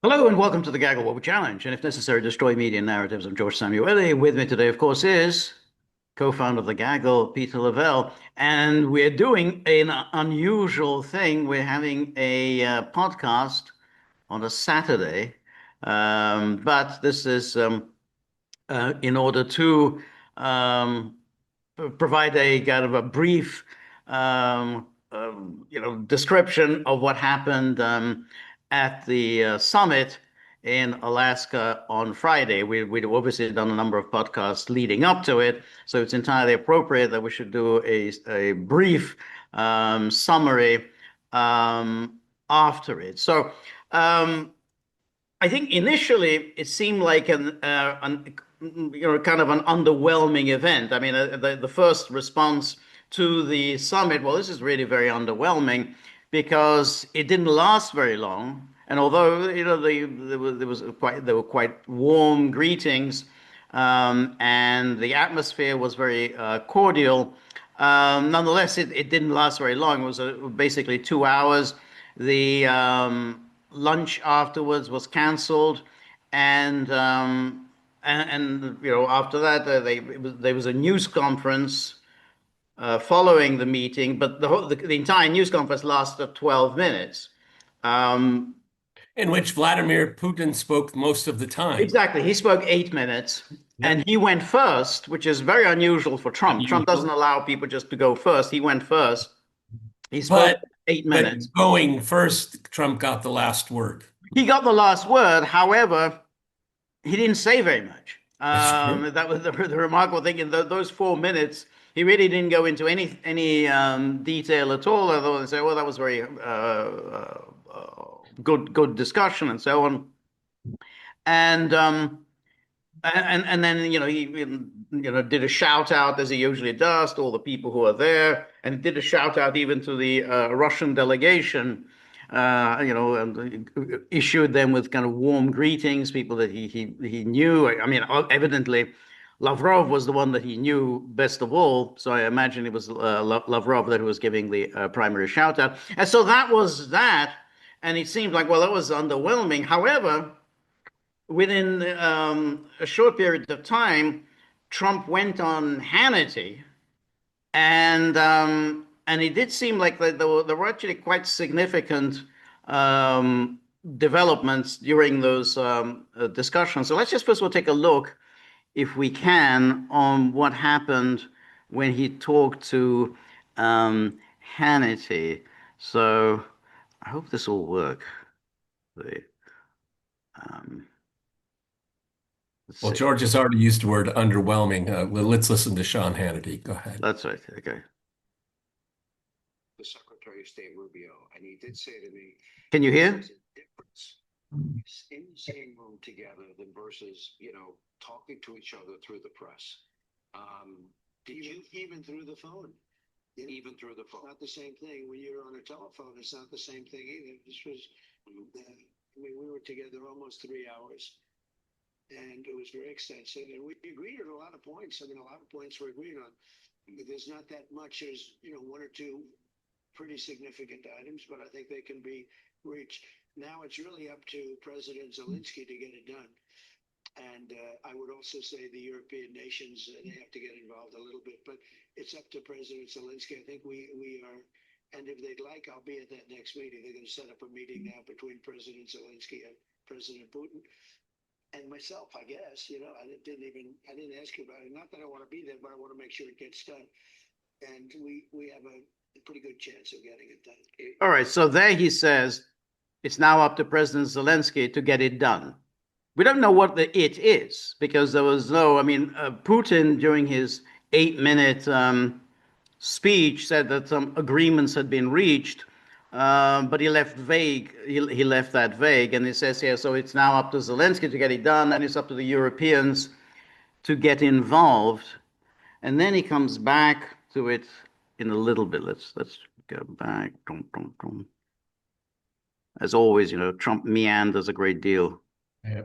Hello and welcome to the Gaggle What We Challenge, and if necessary, destroy media narratives. I'm George Szamuely. With me today, of course, is co-founder of the Gaggle, Peter Lavelle, and we're doing an unusual thing. We're having a podcast on a Saturday, but this is in order to um, provide a kind of a brief, description of what happened at the summit in Alaska on Friday. We'd obviously done a number of podcasts leading up to it, so it's entirely appropriate that we should do a brief summary after it. So. I think initially it seemed like kind of an underwhelming event. I mean, the first response to the summit, well, this is really very underwhelming because it didn't last very long. And although there were quite warm greetings, and the atmosphere was very cordial. Nonetheless, it didn't last very long. It was basically 2 hours. The lunch afterwards was cancelled, and after that there was a news conference following the meeting, but the entire news conference lasted 12 minutes. Um, In which Vladimir Putin spoke most of the time. exactly, he spoke 8 minutes, and Yep. he went first, which is very unusual for Trump. Trump doesn't Unusual. allow people just to go first. He went first. He spoke But 8 minutes. but going first, Trump got the last word. He got the last word. However, he didn't say very much. That's true. That was the remarkable thing. In those 4 minutes, he really didn't go into any detail at all. Although they say, "Well, that was very good discussion," and so on. And then he did a shout out as he usually does to all the people who are there, and did a shout out even to the Russian delegation. And issued them with kind of warm greetings, people that he knew. I mean, evidently, Lavrov was the one that he knew best of all. So I imagine it was Lavrov that was giving the primary shout out. And so that was that. And it seemed like, well, that was underwhelming. However, within a short period of time, Trump went on Hannity, and it did seem like there were actually quite significant developments during those discussions. So let's just first of all take a look, if we can, on what happened when he talked to Hannity. So I hope this will work. The, um, let's Well, see. George has already used the word underwhelming. Let's listen to Sean Hannity. Go ahead. That's right. Okay. The Secretary of State Rubio, and he did say to me, Can you hear? "There's a difference in the same room together than versus talking to each other through the press, even through the phone, even through the phone. Not the same thing when you're on a telephone. It's not the same thing either. This was, I mean, we were together almost 3 hours." And it was very extensive, and we agreed on a lot of points. I mean, a lot of points we're agreeing on. There's not that much. There's one or two pretty significant items, but I think they can be reached. Now it's really up to President Zelensky to get it done. And I would also say the European nations, they have to get involved a little bit, but it's up to President Zelensky. I think we are, and if they'd like, I'll be at that next meeting. They're going to set up a meeting now between President Zelensky and President Putin and myself, I guess. I didn't ask you about it. Not that I want to be there, but I want to make sure it gets done. And we have a pretty good chance of getting it done. All right. So there he says it's now up to President Zelensky to get it done. We don't know what the it is because there was no, I mean, Putin during his 8 minute speech said that some agreements had been reached, but he left vague. He left that vague, and he says here, so it's now up to Zelensky to get it done, and it's up to the Europeans to get involved. And then he comes back to it in a little bit. Let's go back. As always, Trump meanders a great deal. Yeah.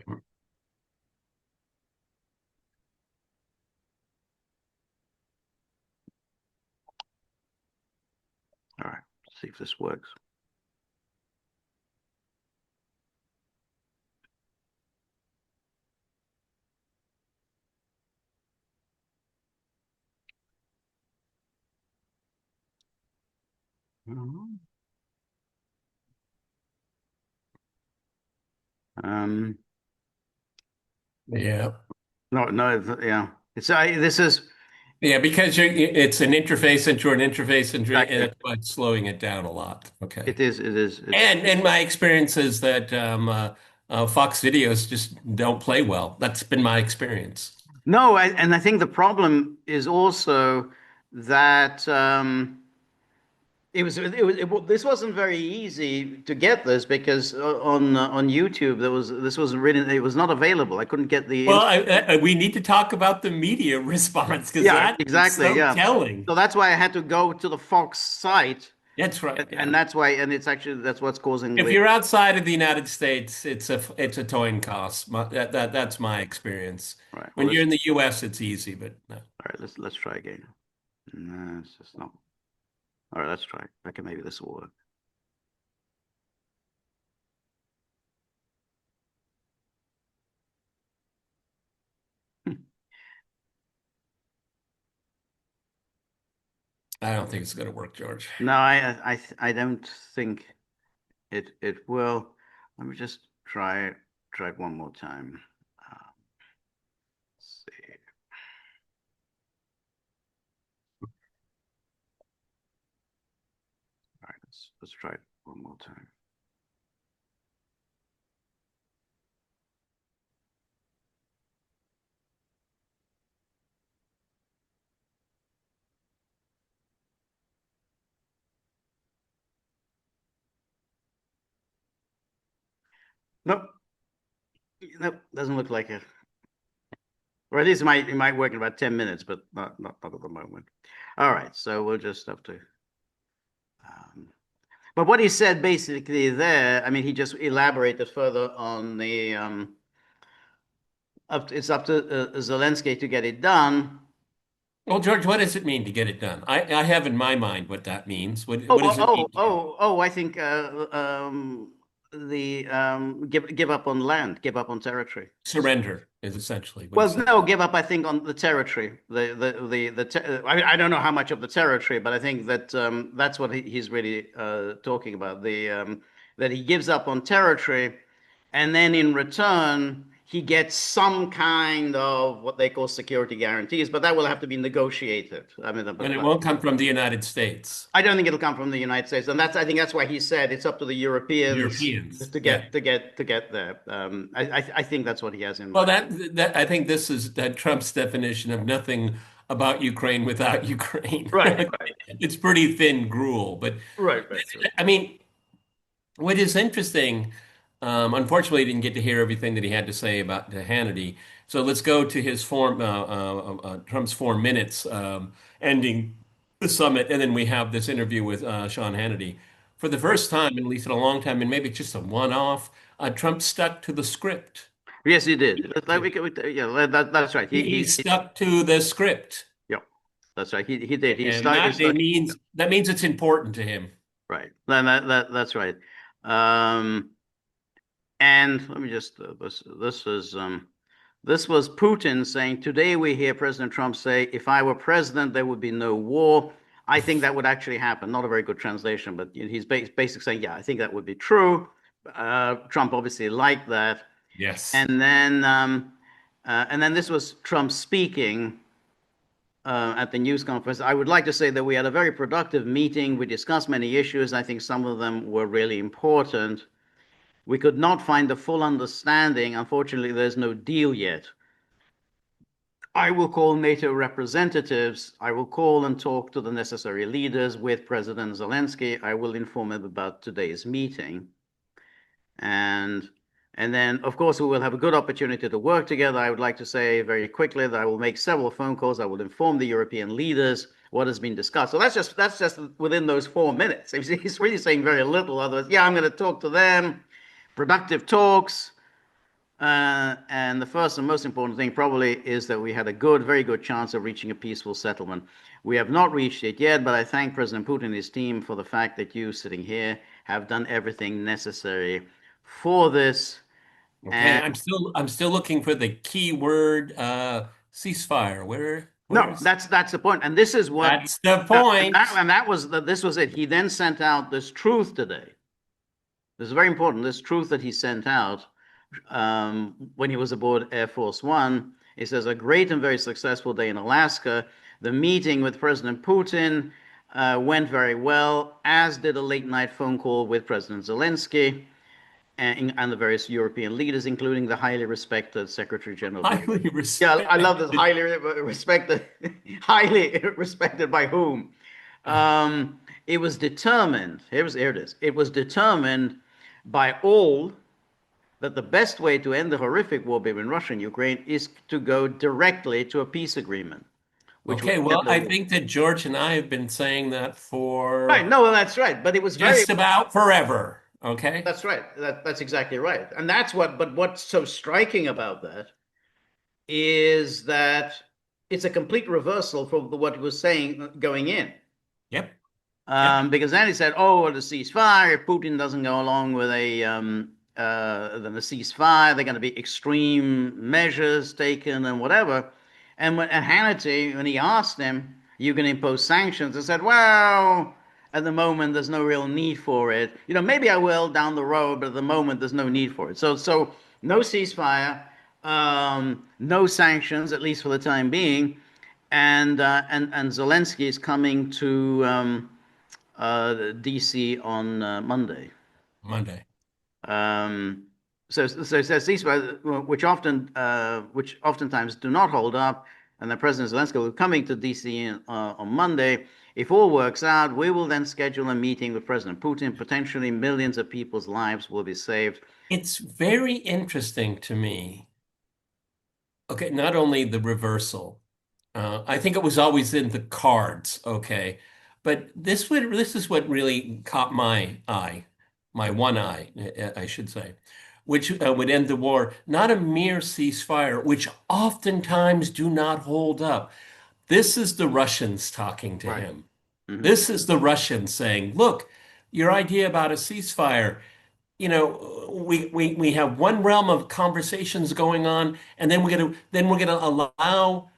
All right, let's see if this works. Mhm. Um, Yeah. no, no, yeah. This is Yeah, because it's an interface into an interface, and exactly. that's why it's slowing it down a lot. Okay. It's And my experience is that Fox videos just don't play well. That's been my experience. no, and I think the problem is also that this wasn't very easy to get this because on YouTube this wasn't really it was not available. I couldn't get the Well, we need to talk about the media response because yeah, that is exactly, so yeah. telling. So that's why I had to go to the Fox site, That's right. and Yeah. that's why, and it's actually that's what's causing If the you're outside of the United States, it's a towing cost. That's my experience. right. Well, When you're in the US, it's easy, but no. all right, let's try again. No, it's just not. All right, let's try. Okay, maybe this will work. I don't think it's going to work, George. No, I don't think it will. Let me just try it one more time. Let's see. All right, let's try it one more time. Nope, nope, doesn't look like it. Or at least it might work in about 10 minutes, but not at the moment. All right, so we'll just have to. Um, but what he said basically there, I mean, he just elaborated further on the it's up to Zelensky to get it done. Well, George, what does it mean to get it done? I have in my mind what that means. Oh, What oh, does it mean oh, to you? oh, oh, I think the give up on land, give up on territory. Surrender is essentially what he Well, said. no, give up. I think on the territory. I don't know how much of the territory, but I think that that's what he's really talking about. The that he gives up on territory, and then in return he gets some kind of what they call security guarantees, but that will have to be negotiated. I mean, And it won't come from the United States. I don't think it'll come from the United States, and I think that's why he said it's up to the Europeans Europeans. to Yeah. get there. I think that's what he has in Well, mind. that I think this is Trump's definition of nothing about Ukraine without Ukraine. Right, right, It's pretty thin gruel, but right, right, right. I mean, what is interesting, unfortunately, I didn't get to hear everything that he had to say about Hannity. So let's go to his Trump's 4 minutes ending the summit, and then we have this interview with Sean Hannity. For the Right. first time, at least in a long time, and maybe just a one-off, Trump stuck to the script. Yes, he did. Yeah, that's right. He stuck to the script, Yeah, that's right. He did. and He stuck. that means it's important to him. Right. That's right. Um, and let me just this was Putin saying, "Today we hear President Trump say, if I were president, there would be no war." I think that would actually happen. Not a very good translation, but he's basically saying, "Yeah, I think that would be true." Trump obviously liked that. Yes. And then this was Trump speaking at the news conference. I would like to say that we had a very productive meeting. We discussed many issues. I think some of them were really important. We could not find a full understanding. Unfortunately, there's no deal yet. I will call NATO representatives. I will call and talk to the necessary leaders with President Zelensky. I will inform him about today's meeting. And and then, of course, we will have a good opportunity to work together. I would like to say very quickly that I will make several phone calls. I will inform the European leaders what has been discussed. So that's just within those 4 minutes. He's really saying very little. Otherwise, yeah, I'm going to talk to them. Productive talks. And the first and most important thing probably is that we had a very good chance of reaching a peaceful settlement. We have not reached it yet, but I thank President Putin and his team for the fact that you sitting here have done everything necessary for this. Okay. And I'm still looking for the key word ceasefire. No, that's the point. And this is what That's the point. this was it. He then sent out this truth today. This is very important. This truth that he sent out when he was aboard Air Force One. He says, a great and very successful day in Alaska. The meeting with President Putin went very well, as did a late night phone call with President Zelensky and the various European leaders, including the highly respected Secretary General of Highly Ukraine. Yeah, I love this. respected. Highly respected. Highly respected by whom? It was determined. Here it is. It was determined by all that the best way to end the horrific war between Russia and Ukraine is to go directly to a peace agreement, which would Okay, end well, the I war. think that George and I have been saying that Right. for No, well, that's right. But it was very. just about forever. Okay. That's right. That's exactly right. And that's what. But what's so striking about that is that it's a complete reversal from what he was saying going in. Yep. Yep. Because then he said, "Oh, the ceasefire. If Putin doesn't go along with then the ceasefire, they're going to be extreme measures taken and whatever." And when Hannity, when he asked him, "You can impose sanctions," he said, "Well, at the moment, there's no real need for it. Maybe I will down the road, but at the moment, there's no need for it." So no ceasefire, no sanctions, at least for the time being, and Zelensky is coming to DC on Monday. Monday. So it says ceasefire, which oftentimes do not hold up, and then President Zelensky will be coming to DC on Monday. If all works out, we will then schedule a meeting with President Putin. Potentially millions of people's lives will be saved. It's very interesting to me. Okay, not only the reversal. I think it was always in the cards, okay. But this is what really caught my eye, my one eye, I should say, which would end the war, not a mere ceasefire, which oftentimes do not hold up. This is the Russians talking to Right. him. Mm-hmm. This is the Russians saying, look, your idea about a ceasefire, we have one realm of conversations going on, and then we're gonna allow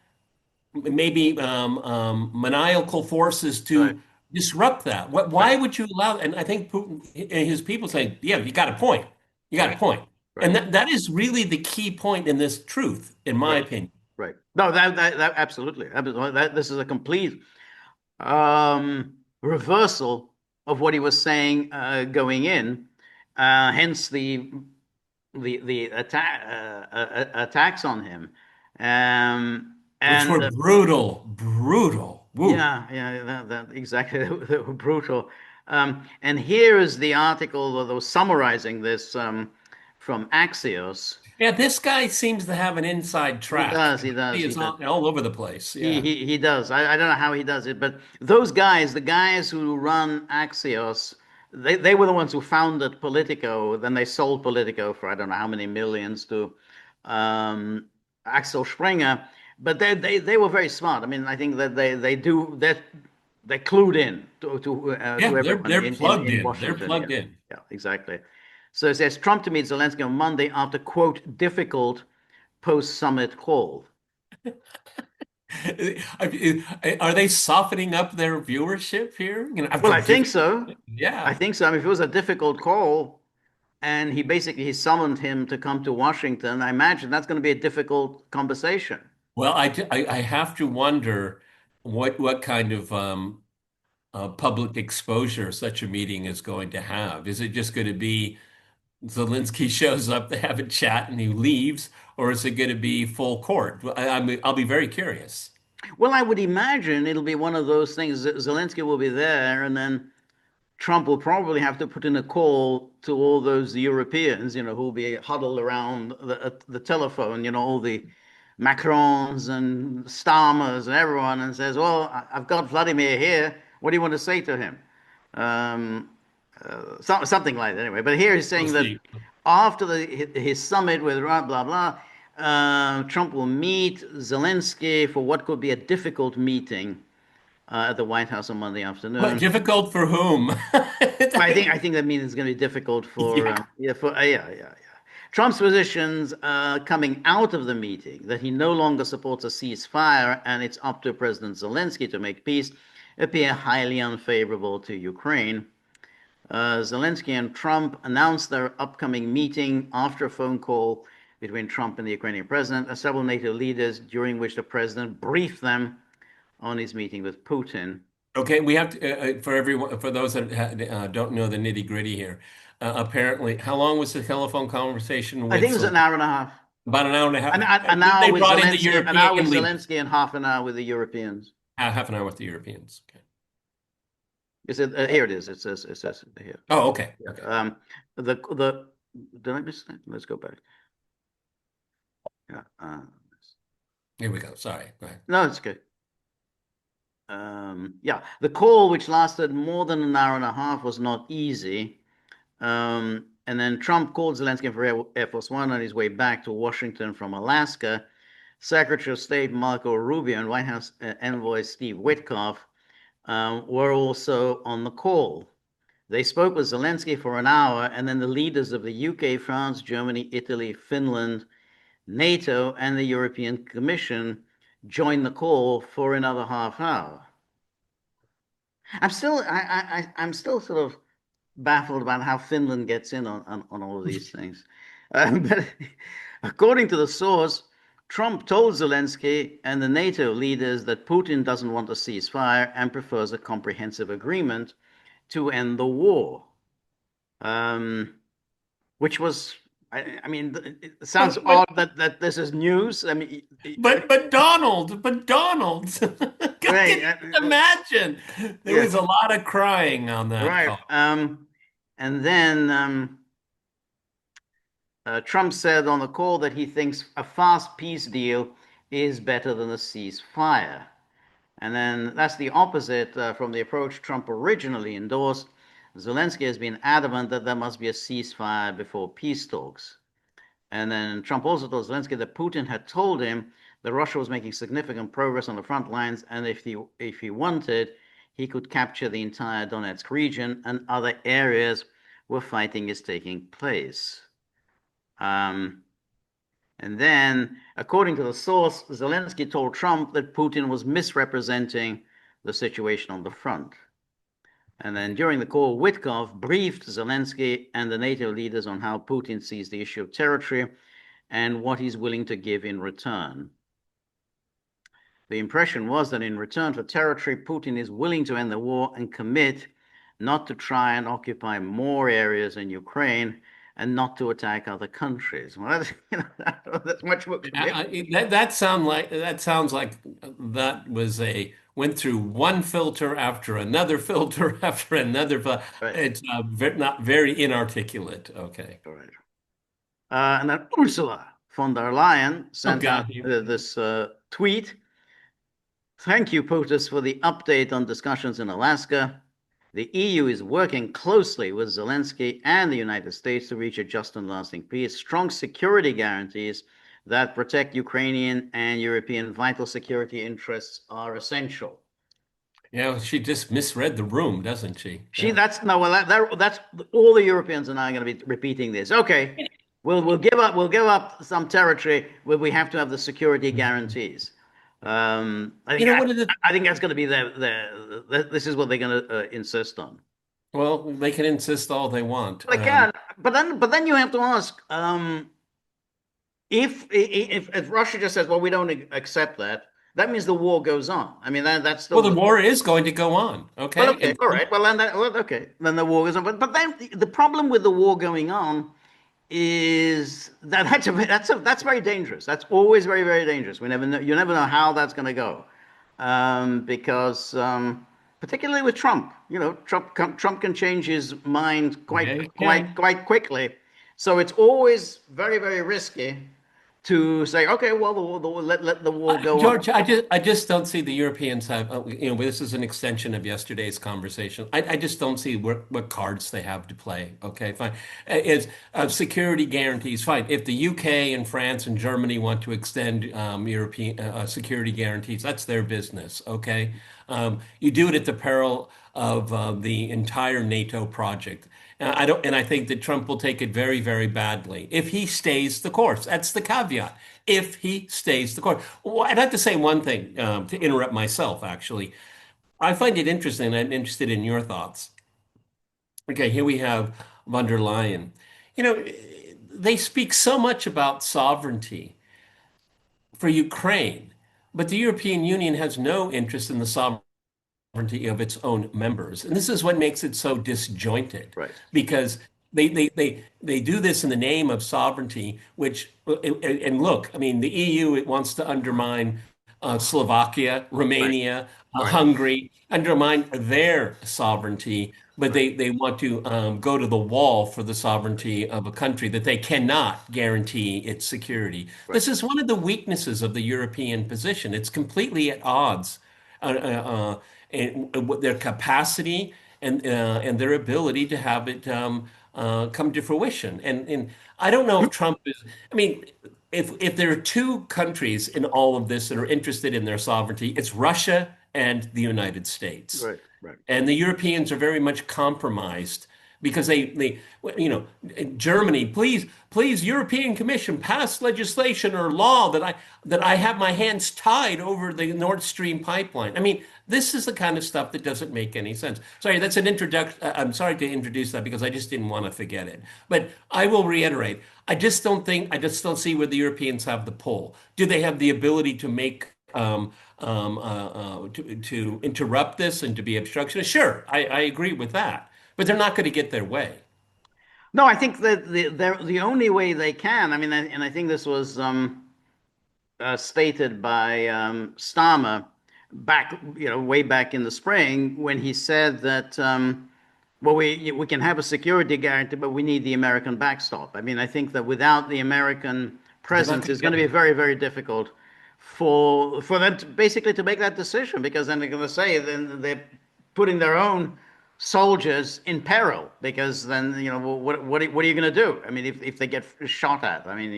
maybe maniacal forces Right. to disrupt that. Why Right. would you allow? And I think Putin and his people say, "Yeah, you got a point. You got a Right. point." And Right. that is really the key point in this truth, in my Right. opinion. Right. No, that absolutely. This is a complete reversal of what he was saying going in. Hence the attacks on him. Which And were brutal, brutal. Woo. yeah, that exactly. They were brutal. And here is the article, although summarizing this from Axios. Yeah, this guy seems to have an inside He track. does. He does. He He is does. all over the place. He Yeah. he he does. I don't know how he does it, but those guys, the guys who run Axios, they were the ones who founded Politico. Then they sold Politico for I don't know how many millions to Axel Springer. But they were very smart. I mean, I think that they do that. They're clued in Yeah, to everyone they're plugged in in. They're Washington. Yeah, plugged in. yeah, exactly. So it says Trump to meet Zelensky on Monday after quote difficult post-summit call. Are they softening up their viewership here? Well, After I think difficult, so. I yeah. think so. I mean, if it was a difficult call and he summoned him to come to Washington, I imagine that's going to be a difficult conversation. Well, I have to wonder what kind of public exposure such a meeting is going to have. Is it just going to be Zelensky shows up, they have a chat, and he leaves, or is it going to be full court? I'll be very curious. Well, I would imagine it'll be one of those things that Zelensky will be there, and then Trump will probably have to put in a call to all those Europeans, who'll be huddled around the telephone, all the Macrons and Starmers and everyone, and says, "Well, I've got Vladimir here. What do you want to say to him?" Um, something like that, anyway. But here he's We'll saying that see. after his summit with blah blah blah, Trump will meet Zelensky for what could be a difficult meeting at the White House on Monday But afternoon. difficult for whom? I think that means it's going to be difficult for Yeah. yeah. Trump's positions coming out of the meeting, that he no longer supports a ceasefire and it's up to President Zelensky to make peace, appear highly unfavorable to Ukraine. Zelensky and Trump announced their upcoming meeting after a phone call between Trump and the Ukrainian president and several NATO leaders, during which the president briefed them on his meeting with Putin. Okay, we have to, for everyone, for those that don't know the nitty-gritty here. Apparently, how long was the telephone conversation I with think it was an hour and a half. About an hour and a half. An Then hour they with brought in the Zelensky, an hour with European leaders. Zelensky, and half an hour with the Europeans. Half an hour with the Europeans. Okay. Is it here? It is. It says here. Oh, okay. Yeah. Okay. The did I miss that? Let's go back. Yeah. Here we go. Sorry. Go ahead. No, it's good. Yeah, the call, which lasted more than an hour and a half, was not easy. And then Trump called Zelensky for Air Force One on his way back to Washington from Alaska. Secretary of State Marco Rubio and White House envoy Steve Witkoff were also on the call. They spoke with Zelensky for an hour, and then the leaders of the UK, France, Germany, Italy, Finland, NATO, and the European Commission joined the call for another half hour. I'm still sort of baffled about how Finland gets in on all of these things. But according to the source, Trump told Zelensky and the NATO leaders that Putin doesn't want a ceasefire and prefers a comprehensive agreement to end the war, which was, I mean, it sounds odd that this is news. I mean, but Donald, right, imagine there was a lot of crying on that right. call. And then Trump said on the call that he thinks a fast peace deal is better than a ceasefire. And then that's the opposite from the approach Trump originally endorsed. Zelensky has been adamant that there must be a ceasefire before peace talks. And then Trump also told Zelensky that Putin had told him that Russia was making significant progress on the front lines, and if he wanted, he could capture the entire Donetsk region and other areas where fighting is taking place. And then, according to the source, Zelensky told Trump that Putin was misrepresenting the situation on the front. And then during the call, Witkoff briefed Zelensky and the NATO leaders on how Putin sees the issue of territory and what he's willing to give in return. The impression was that in return for territory, Putin is willing to end the war and commit not to try and occupy more areas in Ukraine and not to attack other countries. Well, that's much more commitment. That sounds like that was went through one filter after another filter after another. Right. It's not very inarticulate. Okay. All right. And then Ursula von der Leyen sent out this tweet. Thank you, POTUS, for the update on discussions in Alaska. The EU is working closely with Zelensky and the United States to reach a just and lasting peace. Strong security guarantees that protect Ukrainian and European vital security interests are essential. Yeah, she just misread the room, doesn't she? That's all the Europeans are now going to be repeating this. Okay, we'll give up some territory where we have to have the security guarantees. I think that's going to be this is what they're going to insist on. Well, they can insist all they want. They can, but then you have to ask, if Russia just says, well, we don't accept that, that means the war goes on. I mean, that's the war is going to go on. Okay. Well, okay. All right. Well, then the war goes on. But then the problem with the war going on is that's very dangerous. That's always very, very dangerous. You never know how that's going to go, because particularly with Trump, Trump can change his mind quite quickly. So it's always very, very risky to say, okay, well, let the war go George, on. I just don't see the Europeans have, this is an extension of yesterday's conversation. I just don't see what cards they have to play. Okay, fine. It's security guarantees, fine. If the UK and France and Germany want to extend European security guarantees, that's their business. Okay. You do it at the peril of the entire NATO project. And I think that Trump will take it very, very badly if he stays the course. That's the caveat. If he stays the course. Well, I'd have to say one thing to interrupt myself, actually. I find it interesting, and I'm interested in your thoughts. Okay, here we have von der Leyen. You know, they speak so much about sovereignty for Ukraine, but the European Union has no interest in the sovereignty of its own members. And this is what makes it so disjointed Right. because they do this in the name of sovereignty, which, and look, I mean, the EU, it wants to undermine Slovakia, Right. Romania, Right. Hungary, undermine their sovereignty, but Right. they want to go to the wall for the sovereignty of a country that they cannot guarantee its security. Right. This is one of the weaknesses of the European position. It's completely at odds. And their capacity and their ability to have it come to fruition. And I don't know if Trump is. I mean, if there are two countries in all of this that are interested in their sovereignty, it's Russia and the United States. Right. Right. And the Europeans are very much compromised because you know, Germany, please, European Commission, pass legislation or law that I have my hands tied over the Nord Stream pipeline. I mean, this is the kind of stuff that doesn't make any sense. Sorry, that's an introduction. I'm sorry to introduce that because I just didn't want to forget it. But I will reiterate, I just don't see where the Europeans have the pull. Do they have the ability to make to interrupt this and to be obstructionist? Sure, I agree with that, but they're not going to get their way. No, I think that the only way they can, I mean, and I think this was stated by Starmer back, way back in the spring when he said that, well, we can have a security guarantee, but we need the American backstop. I mean, I think that without the American They're not presence, going it's to going get to be it. very, very difficult for them to basically to make that decision because then they're going to say then they're putting their own soldiers in peril because then well, what are you going to do? I mean, if they get shot at, I mean,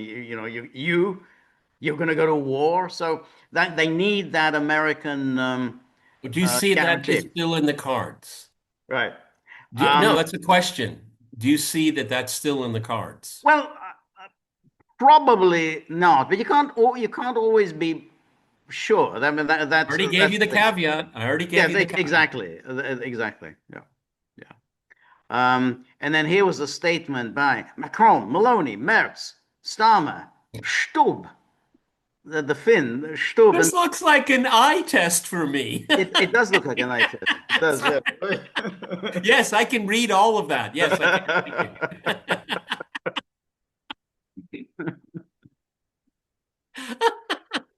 you're going to go to war, so that they need that American Do you see that is guarantee, still in the cards? right? No, Um, that's a question. Do you see that that's still in the cards? well, probably not, but you can't always be sure. I mean, I already gave that's you the the thing. caveat. I already gave Yeah, you the caveat. exactly, exactly. Yeah, yeah. And then here was a statement by Macron, Maloney, Merz, Starmer, Stubb, the Finn, Stubb, and This looks like an eye test for me. it does look like an eye test. It does, Sorry. yeah. Yes, I can read all of that. Yes, I can. Thank you.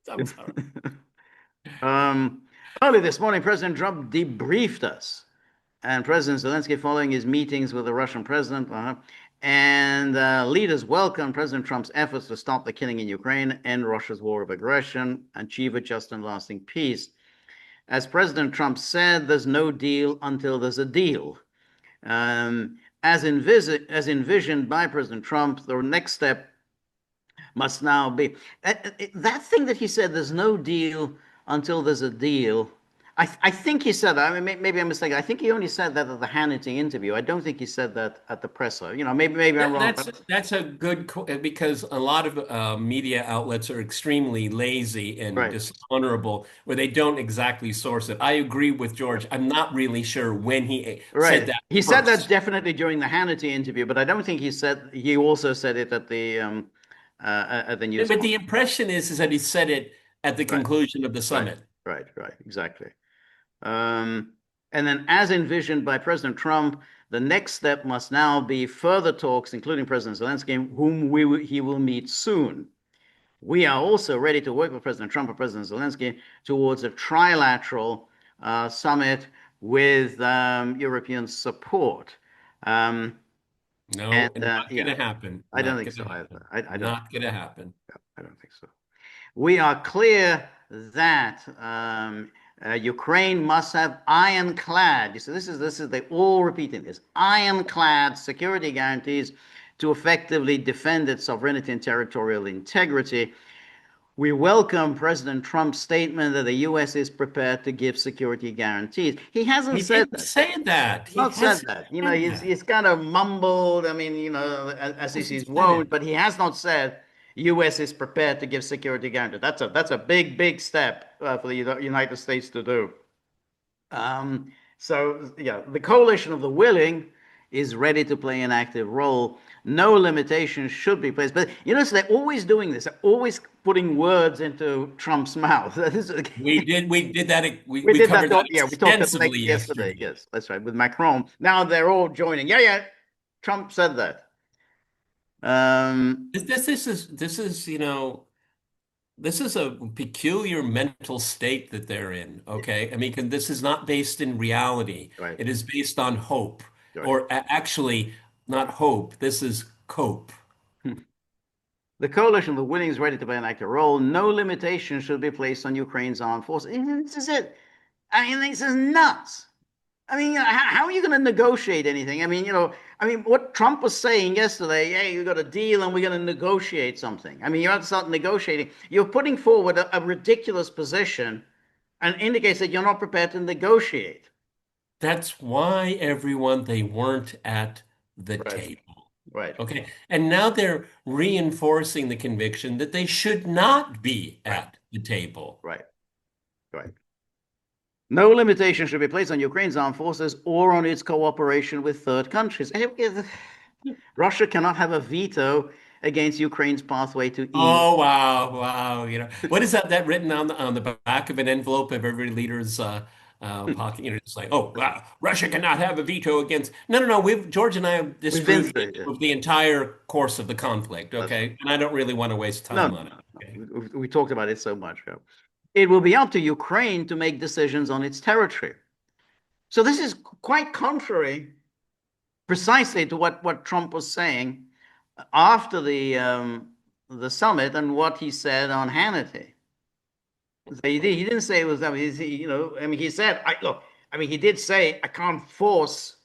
I'm sorry. um, Early this morning, President Trump debriefed us, and President Zelensky, following his meetings with the Russian president, and leaders welcomed President Trump's efforts to stop the killing in Ukraine, end Russia's war of aggression, achieve a just and lasting peace. As President Trump said, there's no deal until there's a deal. As envisioned by President Trump, the next step must now be that thing that he said, there's no deal until there's a deal. I think he said that. I mean, maybe I'm mistaken. I think he only said that at the Hannity interview. I don't think he said that at the presser. Maybe I'm wrong. That's a good because a lot of media outlets are extremely lazy and Right, dishonorable where they don't exactly source it. I agree with George. I'm not really sure when he said right. that He said that first. definitely during the Hannity interview, but I don't think he also said it at the news But the conference. impression is that he said it at the Right, conclusion of the right, summit. right, exactly. Um, and then, as envisioned by President Trump, the next step must now be further talks, including President Zelensky, whom he will meet soon. We are also ready to work with President Trump and President Zelensky towards a trilateral summit with European support. Um, No, and not going yeah, to happen. I don't Not think going so to happen. either. I don't. Not going to happen. I don't think so. We are clear that Ukraine must have ironclad. You see, this is they all repeating this ironclad security guarantees to effectively defend its sovereignty and territorial integrity. We welcome President Trump's statement that the U.S. is prepared to give security guarantees. He hasn't He said didn't that. say that. He Not said hasn't that. said He's that. kind of mumbled. I mean, as is Hasn't his said wont, it. but he has not said U.S. is prepared to give security guarantees. That's a big step for the United States to do. So yeah, the coalition of the willing is ready to play an active role. No limitations should be placed. But so they're always doing this. They're always putting words into Trump's mouth. We did that. We, We we did that. covered that Yeah, we talked about extensively yesterday. yesterday. Yes, that's right. With Macron. Now they're all joining. Yeah, yeah. Trump said that. Um, This is a peculiar mental state that they're in. Okay. I mean, this is not based in reality. right, It is based on hope, right. or actually not hope. This is cope. The coalition of the willing is ready to play an active role. No limitation should be placed on Ukraine's armed forces. This is it. I mean, this is nuts. I mean, how are you going to negotiate anything? What Trump was saying yesterday, hey, you got a deal and we're going to negotiate something. I mean, you have to start negotiating. You're putting forward a ridiculous position and indicates that you're not prepared to negotiate. That's why they weren't at the Right, table. right, Okay. And now they're reinforcing the conviction that they should not be right, at the table. right, right. No limitation should be placed on Ukraine's armed forces or on its cooperation with third countries. Russia cannot have a veto against Ukraine's pathway to EU. Oh, wow, wow. What is that written on the back of an envelope of every leader's pocket? It's like, oh, wow, Russia cannot have a veto against. No, no, no. George and I have We've been disproved through it. of the entire course of the conflict. That's Okay, and I don't really want to waste no, time on it. Okay. we talked about it so much. Yeah. It will be up to Ukraine to make decisions on its territory. So this is quite contrary precisely to what Trump was saying after the summit and what he said on Hannity. He didn't say it was. He said, look. He did say I can't force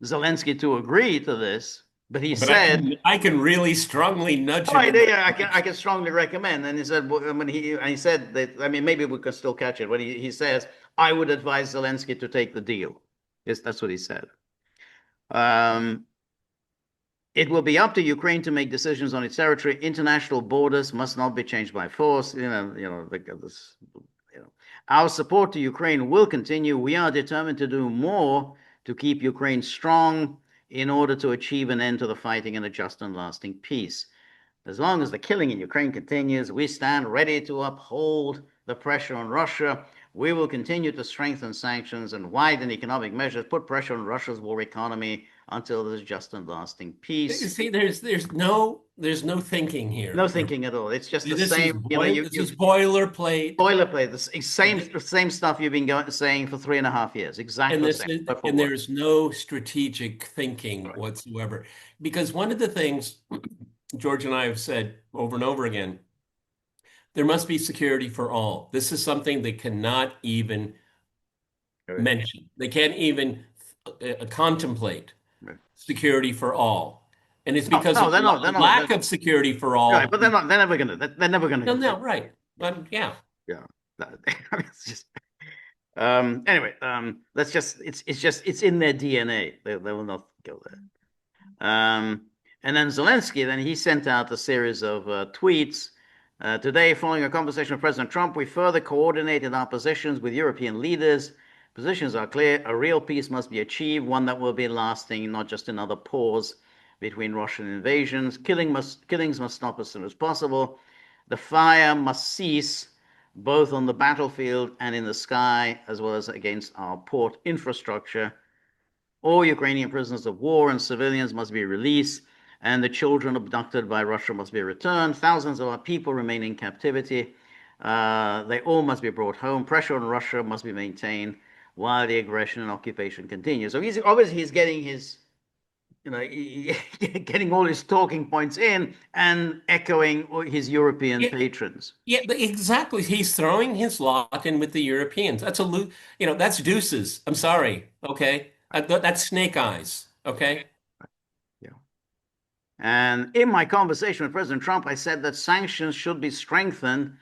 Zelensky to agree to this, but he But I said, can I can really strongly nudge "Oh, him in that yeah, I direction. can strongly recommend." And he said, he said that. Maybe we can still catch it when he says, "I would advise Zelensky to take the deal." Yes, that's what he said. Um, It will be up to Ukraine to make decisions on its territory. International borders must not be changed by force. Our support to Ukraine will continue. We are determined to do more to keep Ukraine strong in order to achieve an end to the fighting and a just and lasting peace. As long as the killing in Ukraine continues, we stand ready to uphold the pressure on Russia. We will continue to strengthen sanctions and widen economic measures, put pressure on Russia's war economy until there's just and lasting You peace. see, there's no thinking No here. thinking at all. It's just the This is same, this is boilerplate. boilerplate, the same stuff you've been saying for 3.5 years. And Exactly the this same, is, word for and word. there's no strategic thinking Right, whatsoever. Because one of the things George and I have said over and over again, there must be security for all. This is something they cannot even right, mention. They can't even contemplate right. security for all. And it's No, because no, of they're not. They're not. lack of security for Right, all. but they're not. They're never gonna. They're never gonna No, go no, there. right. But yeah. Yeah. It's just. Anyway. Let's just. It's in their DNA. They will not go there. And then Zelensky. Then he sent out a series of tweets. Today, following a conversation with President Trump, we further coordinated our positions with European leaders. Positions are clear. A real peace must be achieved, one that will be lasting, not just another pause between Russian invasions. Killings must stop as soon as possible. The fire must cease, both on the battlefield and in the sky, as well as against our port infrastructure. All Ukrainian prisoners of war and civilians must be released, and the children abducted by Russia must be returned. Thousands of our people remain in captivity. They all must be brought home. Pressure on Russia must be maintained while the aggression and occupation continues. So he's getting his, getting all his talking points in and echoing his European Yeah, patrons. yeah, exactly. He's throwing his lot in with the Europeans. That's deuces. I'm sorry. Okay. That's snake eyes. Okay. Yeah. And in my conversation with President Trump, I said that sanctions should be strengthened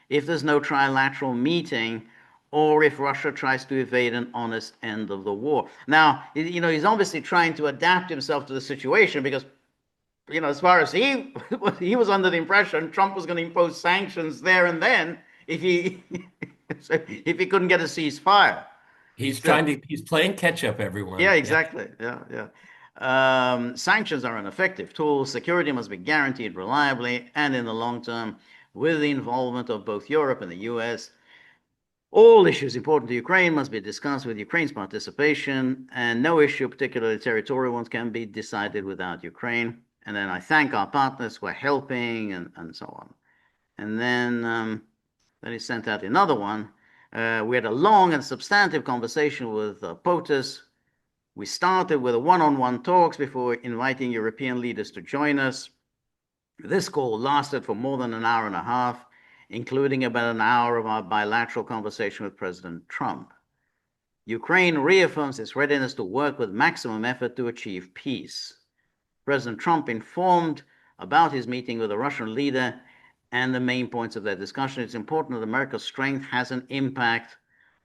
if there's no trilateral meeting, or if Russia tries to evade an honest end of the war. Now, he's obviously trying to adapt himself to the situation because, as far as he was under the impression Trump was going to impose sanctions there and then if he if he couldn't get a ceasefire. So He's playing catch up, everyone. yeah, Yeah. exactly. Yeah, yeah. Sanctions are an effective tool. Security must be guaranteed reliably and in the long term with the involvement of both Europe and the US. All issues important to Ukraine must be discussed with Ukraine's participation, and no issue, particularly territorial ones, can be decided without Ukraine. And then I thank our partners for helping and so on. And then he sent out another one. We had a long and substantive conversation with POTUS. We started with a one-on-one talks before inviting European leaders to join us. This call lasted for more than an hour and a half, including about an hour of our bilateral conversation with President Trump. Ukraine reaffirms its readiness to work with maximum effort to achieve peace. President Trump informed about his meeting with the Russian leader and the main points of their discussion. It's important that America's strength has an impact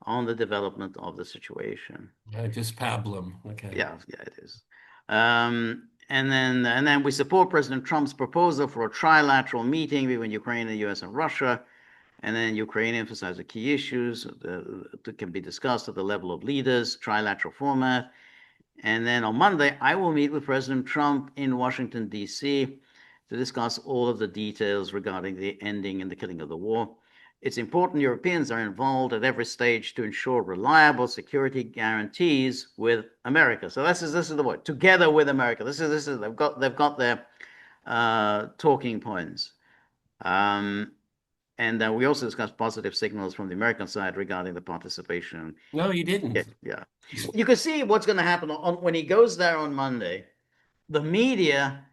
on the development of the situation. Just pablum. Okay. Yeah, it is. And then we support President Trump's proposal for a trilateral meeting between Ukraine, the US, and Russia. And then Ukraine emphasized the key issues that can be discussed at the level of leaders, trilateral format. And then on Monday, I will meet with President Trump in Washington, D.C. to discuss all of the details regarding the ending and the killing of the war. It's important Europeans are involved at every stage to ensure reliable security guarantees with America. So this is the word, together with America. This is they've got their talking points. And we also discussed positive signals from the American side regarding the participation. No, you didn't. Yeah. You can see what's going to happen when he goes there on Monday. The media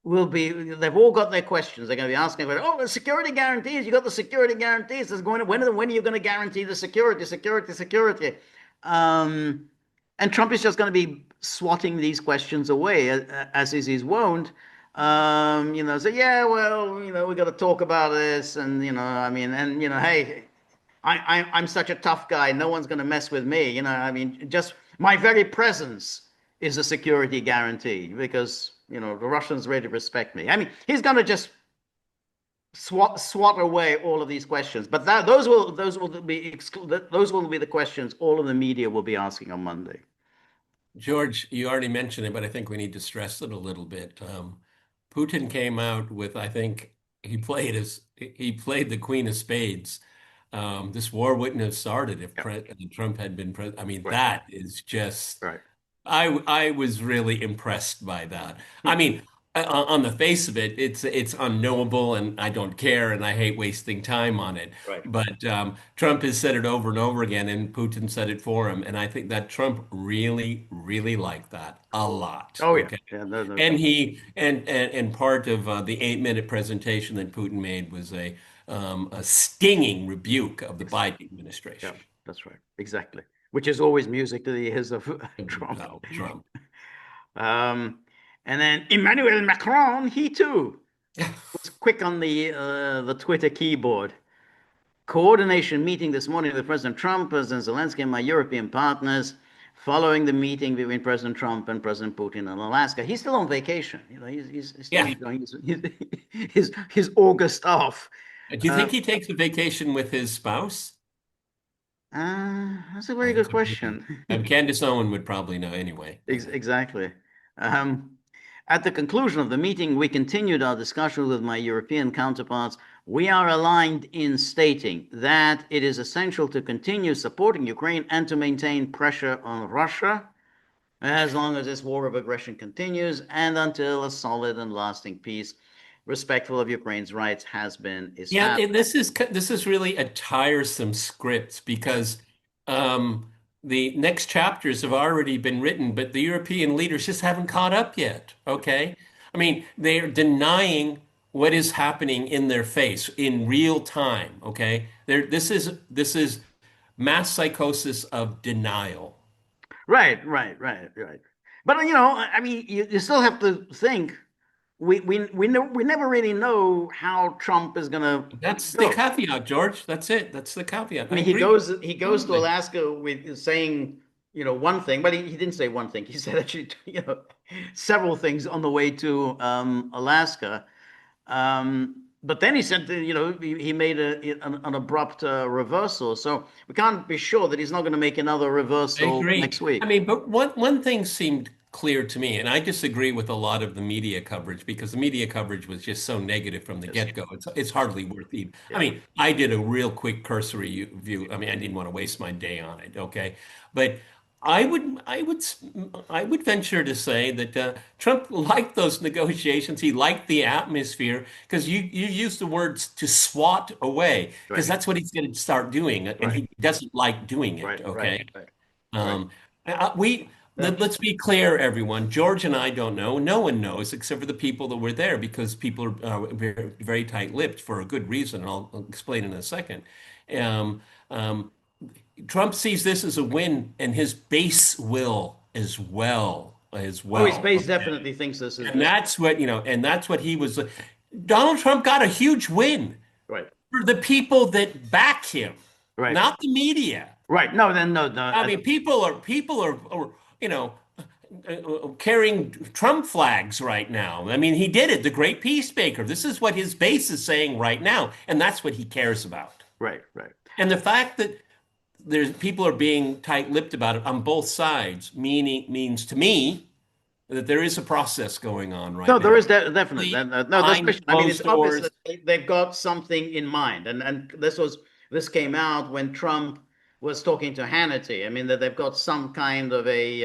they've all got their questions. They're going to be asking, oh, the security guarantees. You got the security guarantees. When are you going to guarantee the security? And Trump is just going to be swatting these questions away, as is his wont. So yeah, well, we got to talk about this, and hey, I'm such a tough guy. No one's going to mess with me. Just my very presence is a security guarantee because the Russians really respect me. He's going to just swat away all of these questions. But those will be the questions all of the media will be asking on Monday. George, you already mentioned it, but I think we need to stress it a little bit. Putin came out with, I think he played the Queen of Spades. This war wouldn't have started if Trump had been president. Right. That is just Right. I was really impressed by that. On the face of it, it's unknowable, and I don't care, and I hate wasting time on it. Right. But Trump has said it over and over again, and Putin said it for him, and I think that Trump really, really liked that a lot. Oh, yeah. Okay? Yeah, no. And part of the 8-minute presentation that Putin made was a stinging rebuke of the Biden administration. Yeah, that's right. Exactly. Which is always music to the ears of Trump. No, Trump. And then Emmanuel Macron, he too was quick on the Twitter keyboard. Coordination meeting this morning with President Trump, President Zelensky, and my European partners, following the meeting between President Trump and President Putin in Alaska. He's still on vacation. He's still enjoying his August off. Do you think he takes a vacation with his spouse? That's a very good question. Candace Owen would probably know anyway. Exactly. At the conclusion of the meeting, we continued our discussion with my European counterparts. We are aligned in stating that it is essential to continue supporting Ukraine and to maintain pressure on Russia as long as this war of aggression continues and until a solid and lasting peace respectful of Ukraine's rights has been established. Yeah, this is really a tiresome script because the next chapters have already been written, but the European leaders just haven't caught up yet. Okay, they're denying what is happening in their face in real time. Okay, this is mass psychosis of denial. Right. But you still have to think. we never really know how Trump is going to That's the go. caveat, George. That's it. That's the caveat. I I mean, agree with he you goes to completely. Alaska with saying, one thing, but he didn't say one thing. He said actually, several things on the way to Alaska. But then he said, that, he made an abrupt reversal. So we can't be sure that he's not going to make another I reversal agree. next I week. mean, but one thing seemed clear to me, and I disagree with a lot of the media coverage because the media coverage was just so negative from the Yes. get-go. It's hardly worth even. I Yeah. mean, I did a real quick cursory view. I mean, I didn't want to waste my day on it, okay? But I would venture to say that Trump liked those negotiations. He liked the atmosphere because you used the words to swat away because Right. that's what he's going to start doing, and Right. he doesn't like doing it, Right. Right. okay? Right. Right. Um, Yeah. let's be clear, everyone. George and I don't know. No one knows except for the people that were there because people are very, very tight-lipped for a good reason. I'll explain in a second. Um, um, Trump sees this as a win, and his base will as well as Oh, his well. base Okay, definitely thinks this is and this. that's what and that's what he was. Donald Trump got a huge win Right. for the people that back him, Right. not the media. Right. No, then no, no. I mean, people are you know, carrying Trump flags right now. I mean, he did it, the great peacemaker. This is what his base is saying right now, and that's what he cares about. Right. Right. And the fact that there's people are being tight-lipped about it on both sides, means to me that there is a process going on right No, there now. is definitely Really no. There's behind question. I mean, it's closed obvious doors. that they've got something in mind, and this came out when Trump was talking to Hannity. I mean, that they've got some kind of a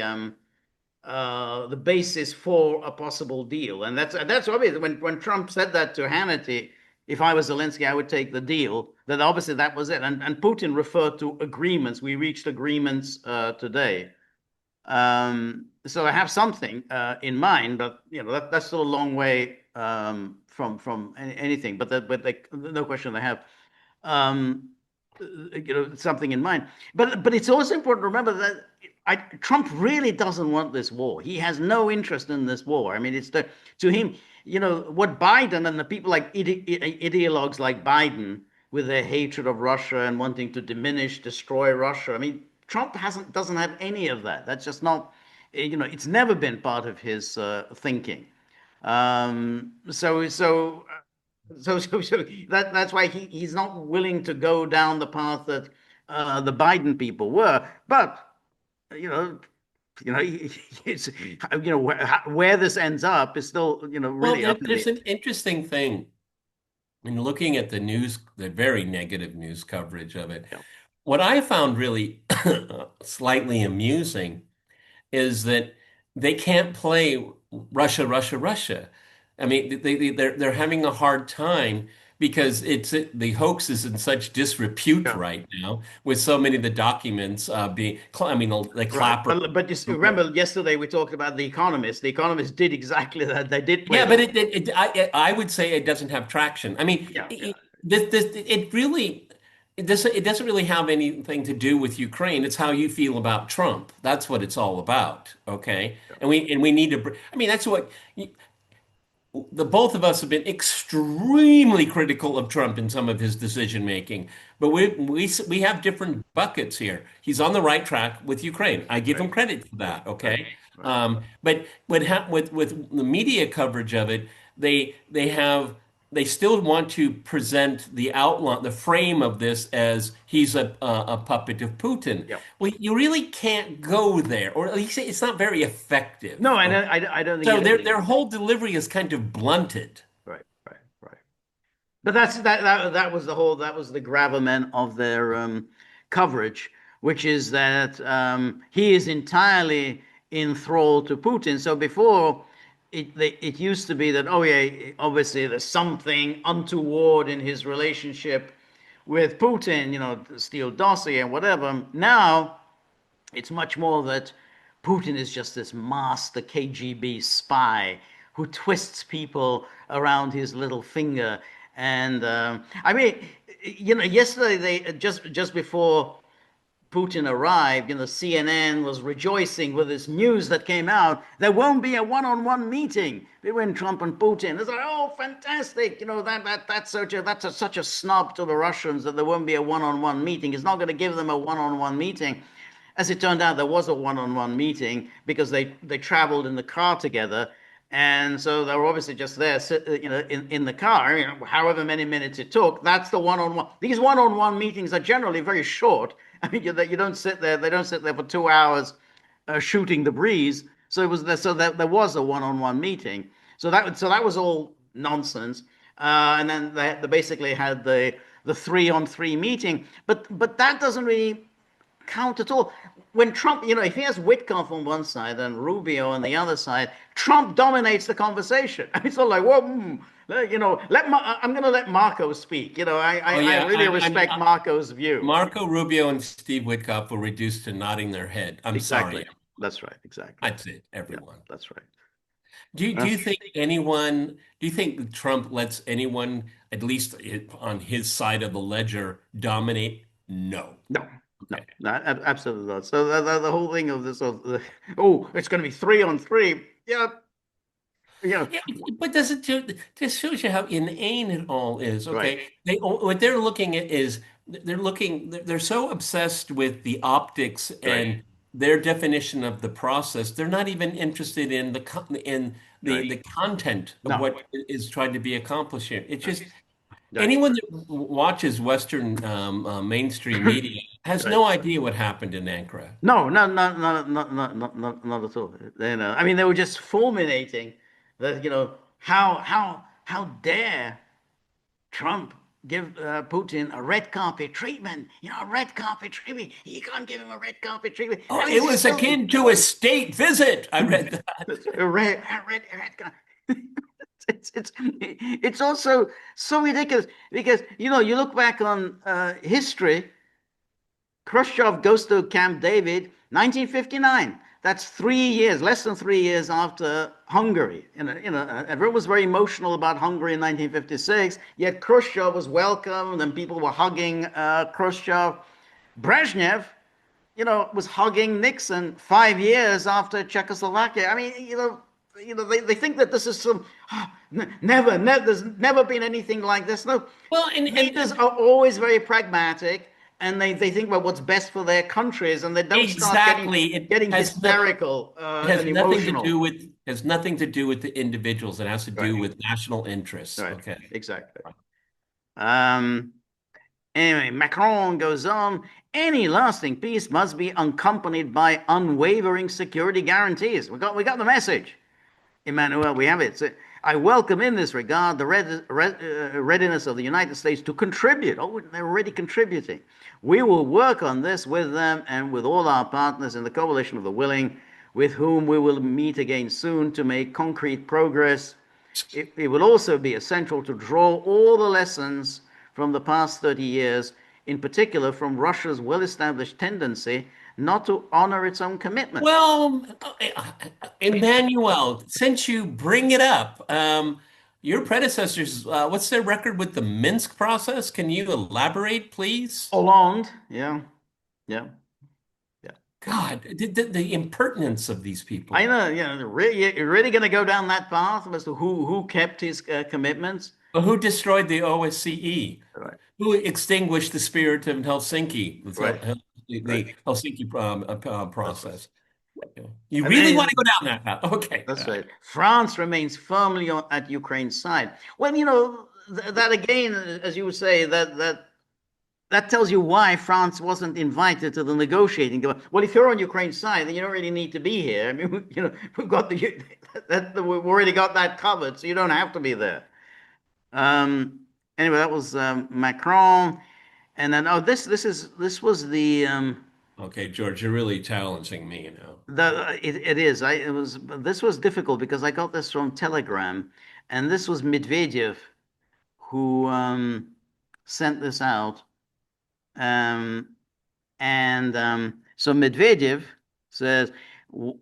the basis for a possible deal, and that's obvious. When Trump said that to Hannity, if I was Zelensky, I would take the deal. That obviously that was it, and Putin referred to agreements. We reached agreements today. So I have something in mind, but that's still a long way from anything. But no question they have something in mind. But it's also important to remember that Trump really doesn't want this war. He has no interest in this war. I mean, to him, what Biden and the people like ideologues like Biden with their hatred of Russia and wanting to diminish, destroy Russia. I mean, Trump doesn't have any of that. That's just not, it's never been part of his thinking. Um, so so so that's why he's not willing to go down the path that the Biden people were. But you know, it's where this ends up is still Well, really up in the there's an interesting thing in looking at the news, the very negative news coverage of it. air. What I found really slightly amusing is that they can't play Russia, Russia, Russia. I mean, they're having a hard time because the hoax is in such disrepute Yeah. right now with so many of the documents being, I mean, the Right, clapper. but just remember, yesterday we talked about The Economist. The Economist did exactly that. They did play Yeah, the but I would say it doesn't have traction. I mean, yeah, yeah, it doesn't really have anything to do with Ukraine. It's how you feel about Trump. That's what it's all about. Okay, yeah. and we need to. I mean, that's what the both of us have been extremely critical of Trump in some of his decision making, but we have different buckets here. He's on the right track with Ukraine. I give Right, him credit for right, that. right, Okay, right. but with the media coverage of it, they still want to present the outline, the frame of this as he's a puppet of Putin. Yeah. Well, you really can't go there, or at least it's not very No, effective. and Okay? I don't think So it is their either. whole delivery is kind of blunted. Right, right, right. But that was that was the gravamen of their coverage, which is that he is entirely enthralled to Putin. So before it used to be that, oh yeah, obviously there's something untoward in his relationship with Putin, the Steele dossier and whatever. Now it's much more that Putin is just this master KGB spy who twists people around his little finger. And I mean, yesterday they just before Putin arrived, CNN was rejoicing with this news that came out. There won't be a one-on-one meeting between Trump and Putin. It's like, oh, fantastic! That's such a snub to the Russians that there won't be a one-on-one meeting. It's not going to give them a one-on-one meeting. As it turned out, there was a one-on-one meeting because they traveled in the car together. And so they were obviously just there, in the car, however many minutes it took. That's the one-on-one. These one-on-one meetings are generally very short. I mean, you don't sit there. They don't sit there for 2 hours shooting the breeze. So there was a one-on-one meeting. So that was all nonsense. And then they basically had the 3-on-3 meeting. But that doesn't really count at all. When Trump, if he has Witkoff on one side and Rubio on the other side, Trump dominates the conversation. It's all like, well, I'm going to let Marco speak. I really respect Marco's view. Marco Rubio and Steve Witkoff were reduced to nodding their head. I'm Exactly. sorry. That's right. Exactly. That's it, everyone. Yeah, that's right. Do you think Trump lets anyone, at least on his side of the ledger, dominate? No. No. No, absolutely not. So the whole thing of this, it's going to be 3-on-3. Yeah. Yeah, but this shows you how inane it all is. Okay, Right. What they're looking at is they're so obsessed with the optics and their definition of the process. They're not even interested in the content of what is trying to be accomplished here. It's just anyone that watches Western mainstream media has no idea what happened in Ankara. No, not at all. I mean, they were just fulminating that, how dare Trump give Putin a red carpet treatment? A red carpet treatment. You can't give him a red carpet treatment. Oh, it was akin to a state visit. I read that. A red carpet. It's also so ridiculous because you look back on history. Khrushchev goes to Camp David, 1959. That's 3 years, less than 3 years after Hungary. Everyone was very emotional about Hungary in 1956. Yet Khrushchev was welcomed, and people were hugging Khrushchev. Brezhnev, was hugging Nixon 5 years after Czechoslovakia. I mean, they think that this is some never. There's never been anything like this. No. Well, leaders are always very pragmatic. And they think about what's best for their countries, and they don't start getting hysterical and emotional. Has nothing to do with the individuals. It has to do with national interests. Right. Okay. Exactly. Anyway, Macron goes on. Any lasting peace must be accompanied by unwavering security guarantees. We got the message, Emmanuel. We have it. So, I welcome in this regard the readiness of the United States to contribute. Oh, they're already contributing. We will work on this with them and with all our partners in the coalition of the willing, with whom we will meet again soon to make concrete progress. It will also be essential to draw all the lessons from the past 30 years, in particular from Russia's well-established tendency not to honor its own commitments. Well, Emmanuel, since you bring it up, your predecessors, what's their record with the Minsk process? Can you elaborate, please? Hollande, yeah. God, the impertinence of these people. I know, you're really going to go down that path as to who kept his commitments? Well, who destroyed the OSCE? Right. Who extinguished the spirit of Helsinki? The Helsinki process. You really want to go down that path? Okay. That's right. France remains firmly at Ukraine's side. Well, that again, as you would say, that tells you why France wasn't invited to the negotiating. Well, if you're on Ukraine's side, then you don't really need to be here. I mean, we've already got that covered, so you don't have to be there. Anyway, that was Macron. And then, this was the. Okay, George, you're really challenging me, It is. This was difficult because I got this from Telegram, and this was Medvedev who sent this out. So Medvedev says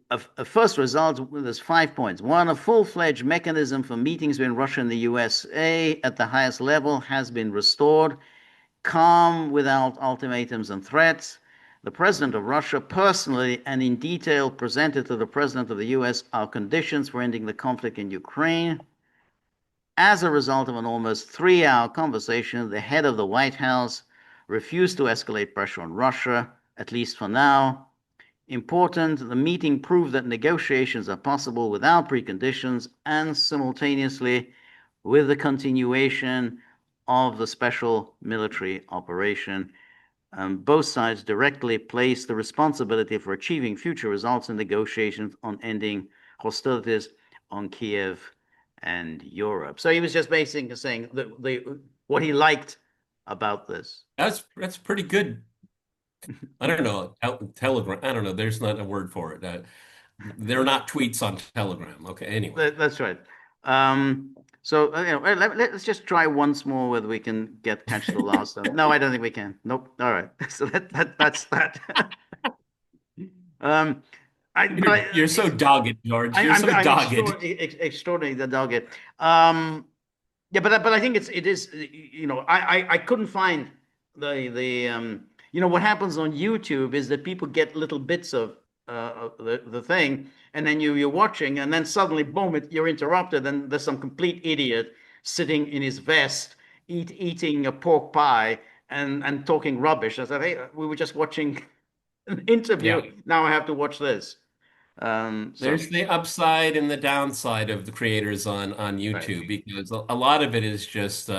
a first result. There's 5 points. One, a full-fledged mechanism for meetings between Russia and the USA at the highest level has been restored. Calm without ultimatums and threats. The president of Russia personally and in detail presented to the president of the US our conditions for ending the conflict in Ukraine. As a result of an almost 3 hour conversation, the head of the White House refused to escalate pressure on Russia, at least for now. Important, the meeting proved that negotiations are possible without preconditions and simultaneously with the continuation of the special military operation. Both sides directly place the responsibility for achieving future results in negotiations on ending hostilities on Kiev and Europe. So he was just basically saying what he liked about this. That's pretty good. I don't know. Telegram. I don't know. There's not a word for it. They're not tweets on Telegram. Okay. Anyway. That's right. So let's just try once more whether we can catch the last one. No, I don't think we can. Nope. All right. So that's that. um, You're so dogged, George. You're so I'm dogged. extraordinarily dogged. Yeah, but I think it is. I couldn't find the what happens on YouTube is that people get little bits of the thing, and then you're watching, and then suddenly, boom, you're interrupted, and there's some complete idiot sitting in his vest, eating a pork pie and talking rubbish. I said, hey, we were just watching an interview. Yeah. Now I have to watch this. There's the upside and the downside of the creators on Right. YouTube because a lot of it is just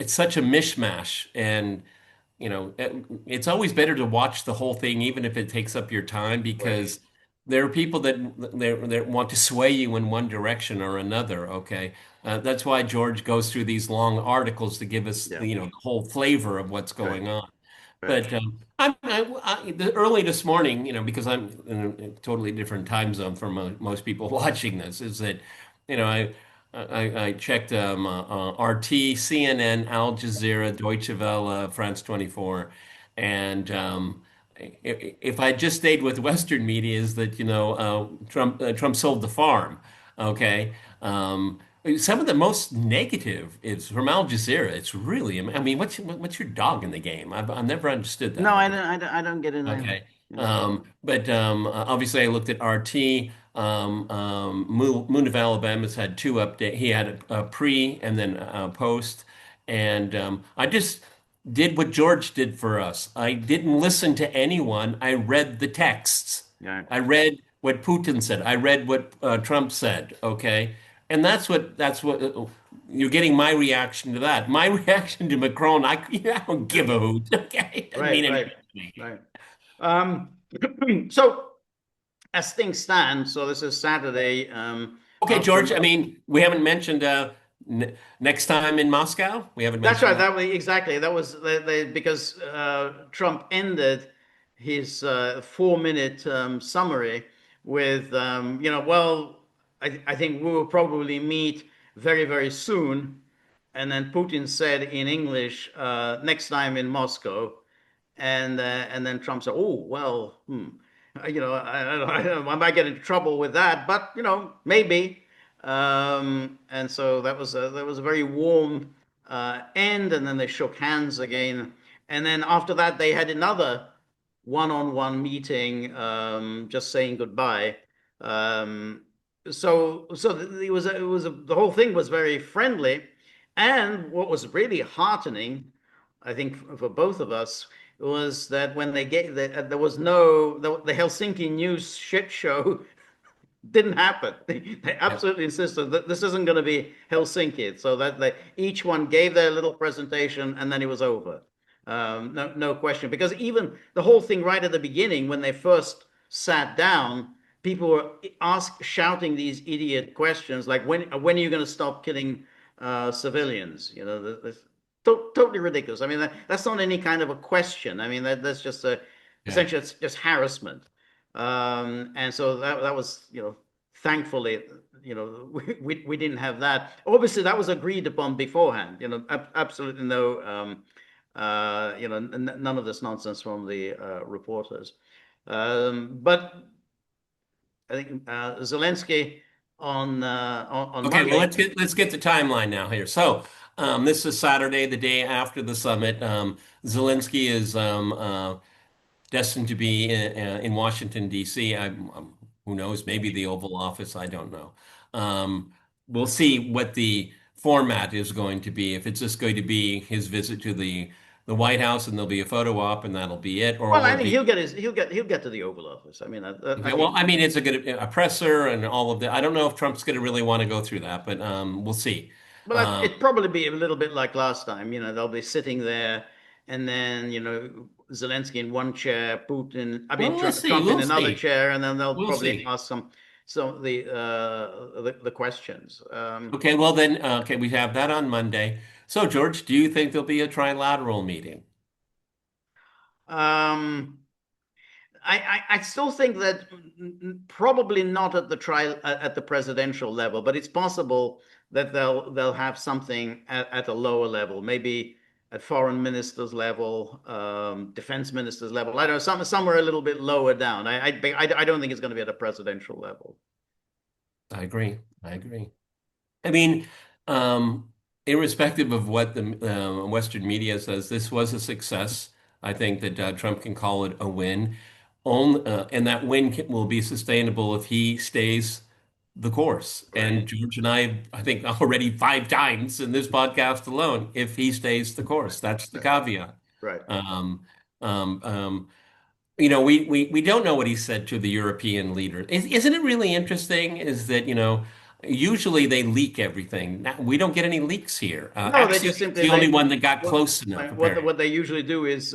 it's such a mishmash and it's always better to watch the whole thing even if it takes up your time because Right. there are people that want to sway you in one direction or another, okay? That's why George goes through these long articles to give us Yeah. the whole flavor of what's Right. going on. Right. But early this morning, because I'm in a totally different time zone from most people watching this, is that, you know, I checked RT, CNN, Al Jazeera, Deutsche Welle, France 24, and if I just stayed with Western media, is that Trump sold the farm, okay? Some of the most negative is from Al Jazeera. It's really, I mean, what's your dog in the game? I've never understood No, that. I don't get it either. Okay. Yeah. But obviously, I looked at RT. Moon of Alabama's had two updates. He had a pre and then a post. And I just did what George did for us. I didn't listen to anyone. I read the texts. Yeah. I read what Putin said. I read what Trump said. Okay. And that's what you're getting my reaction to that. My reaction to Macron, I don't give a hoot. Okay. It doesn't mean Right. anything Right. to me. Right. Um, so as things stand, so this is Saturday. Okay, After George, I mean, we haven't mentioned next time in Moscow. We haven't That's mentioned right. that. That was exactly that was because Trump ended his 4 minute summary with well, I think we will probably meet very very soon, and then Putin said in English, next time in Moscow, and then Trump said, oh well, I might get into trouble with that, but maybe. And so that was a very warm end, and then they shook hands again, and then after that they had another one-on-one meeting, just saying goodbye. Um, so the whole thing was very friendly, and what was really heartening, I think for both of us, was that when they get there was the Helsinki news shit show didn't happen. They Yep. absolutely insisted that this isn't going to be Helsinki, so that each one gave their little presentation and then it was over. No question, because even the whole thing right at the beginning, when they first sat down, people were shouting these idiot questions like, when are you going to stop killing civilians? Totally ridiculous. I mean, that's not any kind of a question. I mean, that's just Yeah. essentially it's just harassment. And so that was, thankfully, we didn't have that. Obviously, that was agreed upon beforehand. Absolutely no, none of this nonsense from the reporters. But I think Zelensky on Okay, well, Monday. let's get the timeline now here. So, this is Saturday, the day after the summit. Zelensky is destined to be in Washington, D.C. Who knows? Maybe the Oval Office. I don't know. We'll see what the format is going to be. If it's just going to be his visit to the White House and there'll be a photo op and that'll be it, or Well, will I it think be? he'll get to the Oval Office. I mean, I Okay, well, think. I mean, it's a presser and all of that. I don't know if Trump's going to really want to go through that, but we'll see. Well, Um, it'd probably be a little bit like last time. They'll be sitting there, and then Zelensky in one chair, Putin, I mean well, let's see. Trump in We'll another see. chair, and then they'll We'll probably see. ask some of the questions. Okay, well then, okay, we have that on Monday. So, George, do you think there'll be a trilateral meeting? Um, I still think that probably not at the trial at the presidential level, but it's possible that they'll have something at a lower level, maybe at foreign ministers level, defense ministers level. I don't know, somewhere a little bit lower down. I don't think it's going to be at a presidential level. I agree. I agree. I mean, um, irrespective of what the Western media says, this was a success. I think that Trump can call it a win. And that win will be sustainable if he stays the course. Right, And George and I think already 5 times in this podcast alone, if he stays the course, that's the right, caveat. right. Um, um, um, we don't know what he said to the European leaders. Isn't it really interesting? Is that, usually they leak everything. We don't get any leaks here. No, they Axios just is simply the only they one that got what close enough, apparently. what they usually do is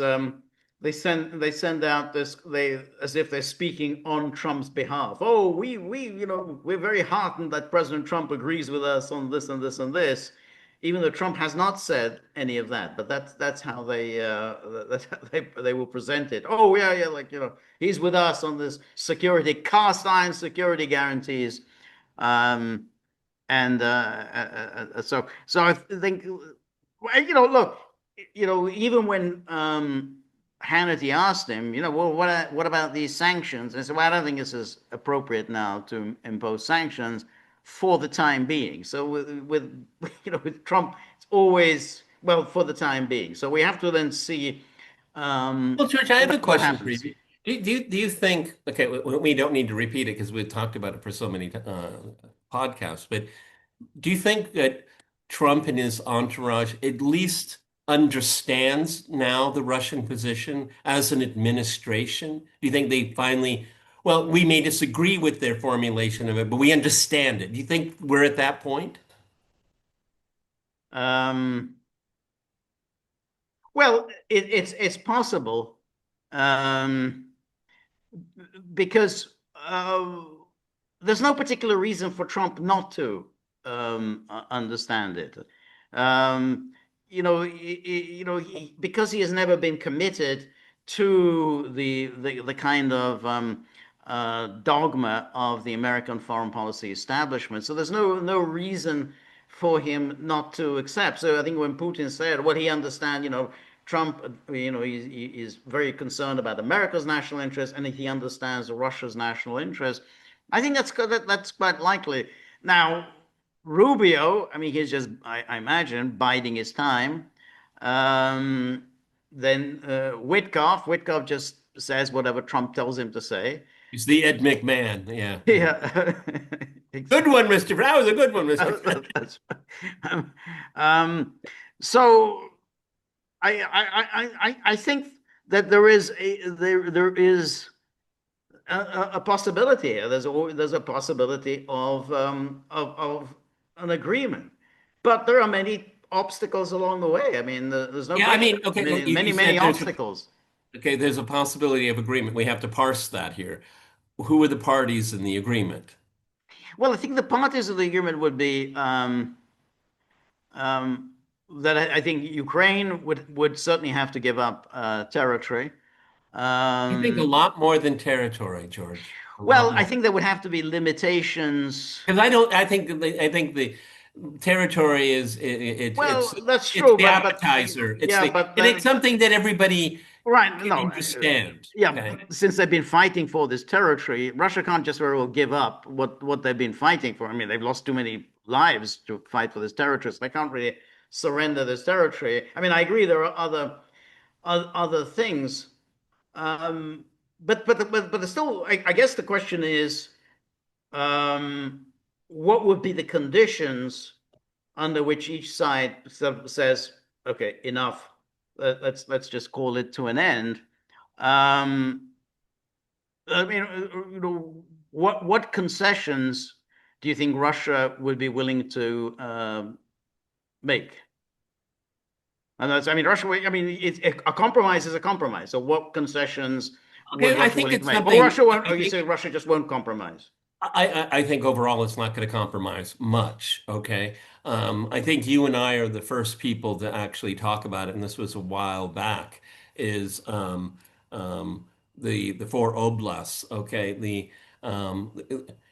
they send out this they as if they're speaking on Trump's behalf. Oh, we're very heartened that President Trump agrees with us on this and this and this, even though Trump has not said any of that. But that's how that's how they will present it. Oh yeah, like he's with us on this security cast iron security guarantees. Um, and so I think, well, look, even when Hannity asked him, well, what about these sanctions? And I said, well, I don't think this is appropriate now to impose sanctions for the time being. So with Trump, it's always, well, for the time being. So we have to then see Well, George, I have a what question for happens. you. Do you think, okay, we don't need to repeat it because we've talked about it for so many podcasts, but do you think that Trump and his entourage at least understands now the Russian position as an administration? Do you think they finally, well, we may disagree with their formulation of it, but we understand it. Do you think we're at that point? Um, well, it's possible. Um, because there's no particular reason for Trump not to understand it. Um, because he has never been committed to the kind of dogma of the American foreign policy establishment. So there's no reason for him not to accept. So I think when Putin said what he understands, Trump, he's very concerned about America's national interest, and he understands Russia's national interest. I think that's quite likely. Now, Rubio, I mean, he's just, I imagine, biding his time. Um, then Witkoff just says whatever Trump tells him to say. It's the Ed McMahon. Yeah. Yeah, Good exactly. one, Mr. That was a good one, Mr. That's um, um, so I think that there is a possibility here. There's a possibility of an agreement, but there are many obstacles along the way. I mean, there's no Yeah, I question. mean, okay, Many you many said obstacles. there's a possibility of agreement. We have to parse that here. Who are the parties in the agreement? Well, I think the parties of the agreement would be um, that I think Ukraine would certainly have to give up territory. I think a Um, lot more than territory, George. A lot well, I more. think there would have to be limitations. Because I don't. I think the territory is Well, that's it's true, the but appetizer. yeah, but And it's then something that everybody right, can no, understand. yeah, Okay. but since they've been fighting for this territory, Russia can't just very well give up what they've been fighting for. I mean, they've lost too many lives to fight for this territory, so they can't really surrender this territory. I mean, I agree there are other things Um, but still, I guess the question is, um, what would be the conditions under which each side says, okay, enough. Let's just call it to an end. Um, I mean, what concessions do you think Russia would be willing to make? And that's, I mean, Russia. I mean, a compromise is a compromise. So, what concessions would Okay, I Russia think willing to it's make? Or something. Russia won't. I Or you think say Russia just won't compromise? I think overall it's not going to compromise much. Okay. I think you and I are the first people to actually talk about it, and this was a while back, is the four oblasts. Okay. Um,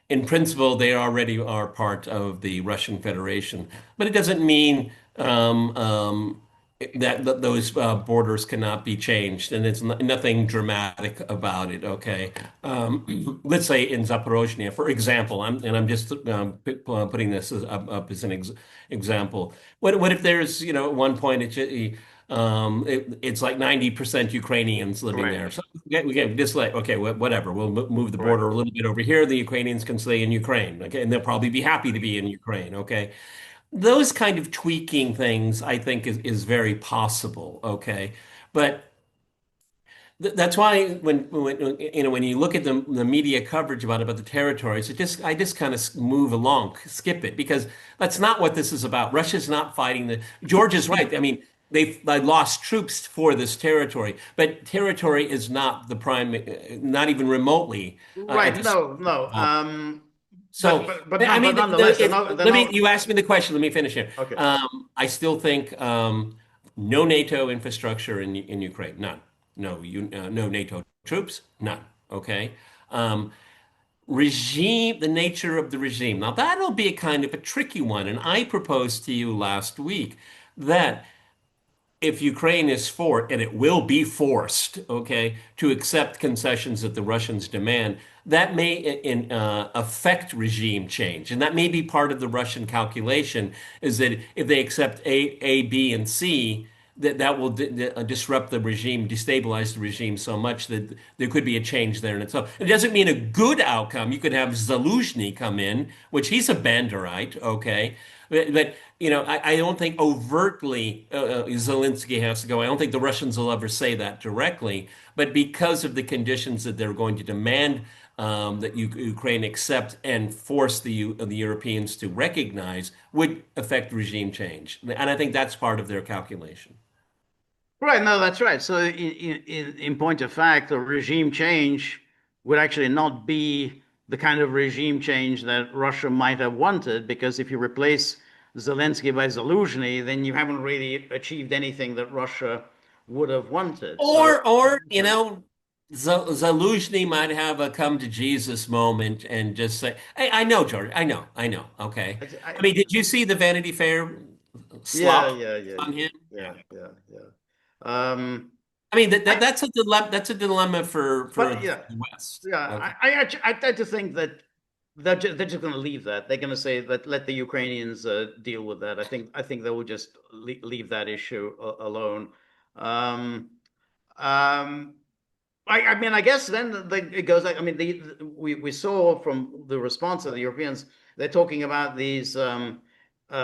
in principle, they already are part of the Russian Federation, but it doesn't mean that those borders cannot be changed, and it's nothing dramatic about it. Okay, let's say in Zaporozhye, for example, I'm just putting this up as an example. What if there's, at one point it's like 90% Ukrainians living Right. there. So we get just like, okay, whatever. We'll move the Right. border a little bit over here. The Ukrainians can stay in Ukraine. Okay, and they'll probably be happy to be in Ukraine. Okay, those kind of tweaking things, I think, is very possible. Okay, but that's why when you look at the media coverage about the territories, I just kind of move along, skip it, because that's not what this is about. Russia's not fighting the. George is right. I mean, they lost troops for this territory, but territory is not the prime, not even remotely at Right. this. No. No. So, I But mean, nonetheless, they're let me. not. You asked me the question. Let me finish here. Okay. I still think no NATO infrastructure in Ukraine. None. No NATO troops. None. Okay. Um, regime. The nature of the regime. Now that'll be a kind of a tricky one. And I proposed to you last week that if Ukraine is forced, and it will be forced, okay, to accept concessions that the Russians demand, that may affect regime change. And that may be part of the Russian calculation, is that if they accept A, B, and C, that will disrupt the regime, destabilize the regime so much that there could be a change there in itself. It doesn't mean a good outcome. You could have Zelensky come in, which he's a Banderite, okay? But I don't think overtly Zelensky has to go. I don't think the Russians will ever say that directly. But because of the conditions that they're going to demand that Ukraine accept and force the Europeans to recognize, would affect regime change. And I think that's part of their calculation. Right. No, that's right. So, in point of fact, the regime change would actually not be the kind of regime change that Russia might have wanted, because if you replace Zelensky by Zelensky, then you haven't really achieved anything that Russia would have wanted. So, Or Zaluzhny might have a come to Jesus moment and just say, "Hey, I know, George. I know. Okay. I I, mean, did you see the Vanity Fair yeah, slop yeah, yeah, on him? yeah, yeah, yeah. Um, I mean, I, that's a dilemma. That's a dilemma for but the yeah, West. yeah. Okay. I tend to think that they're just going to leave that. They're going to say that let the Ukrainians deal with that. I think they will just leave that issue alone. Um, um, I mean, I guess then it goes. I mean, we saw from the response of the Europeans, they're talking about these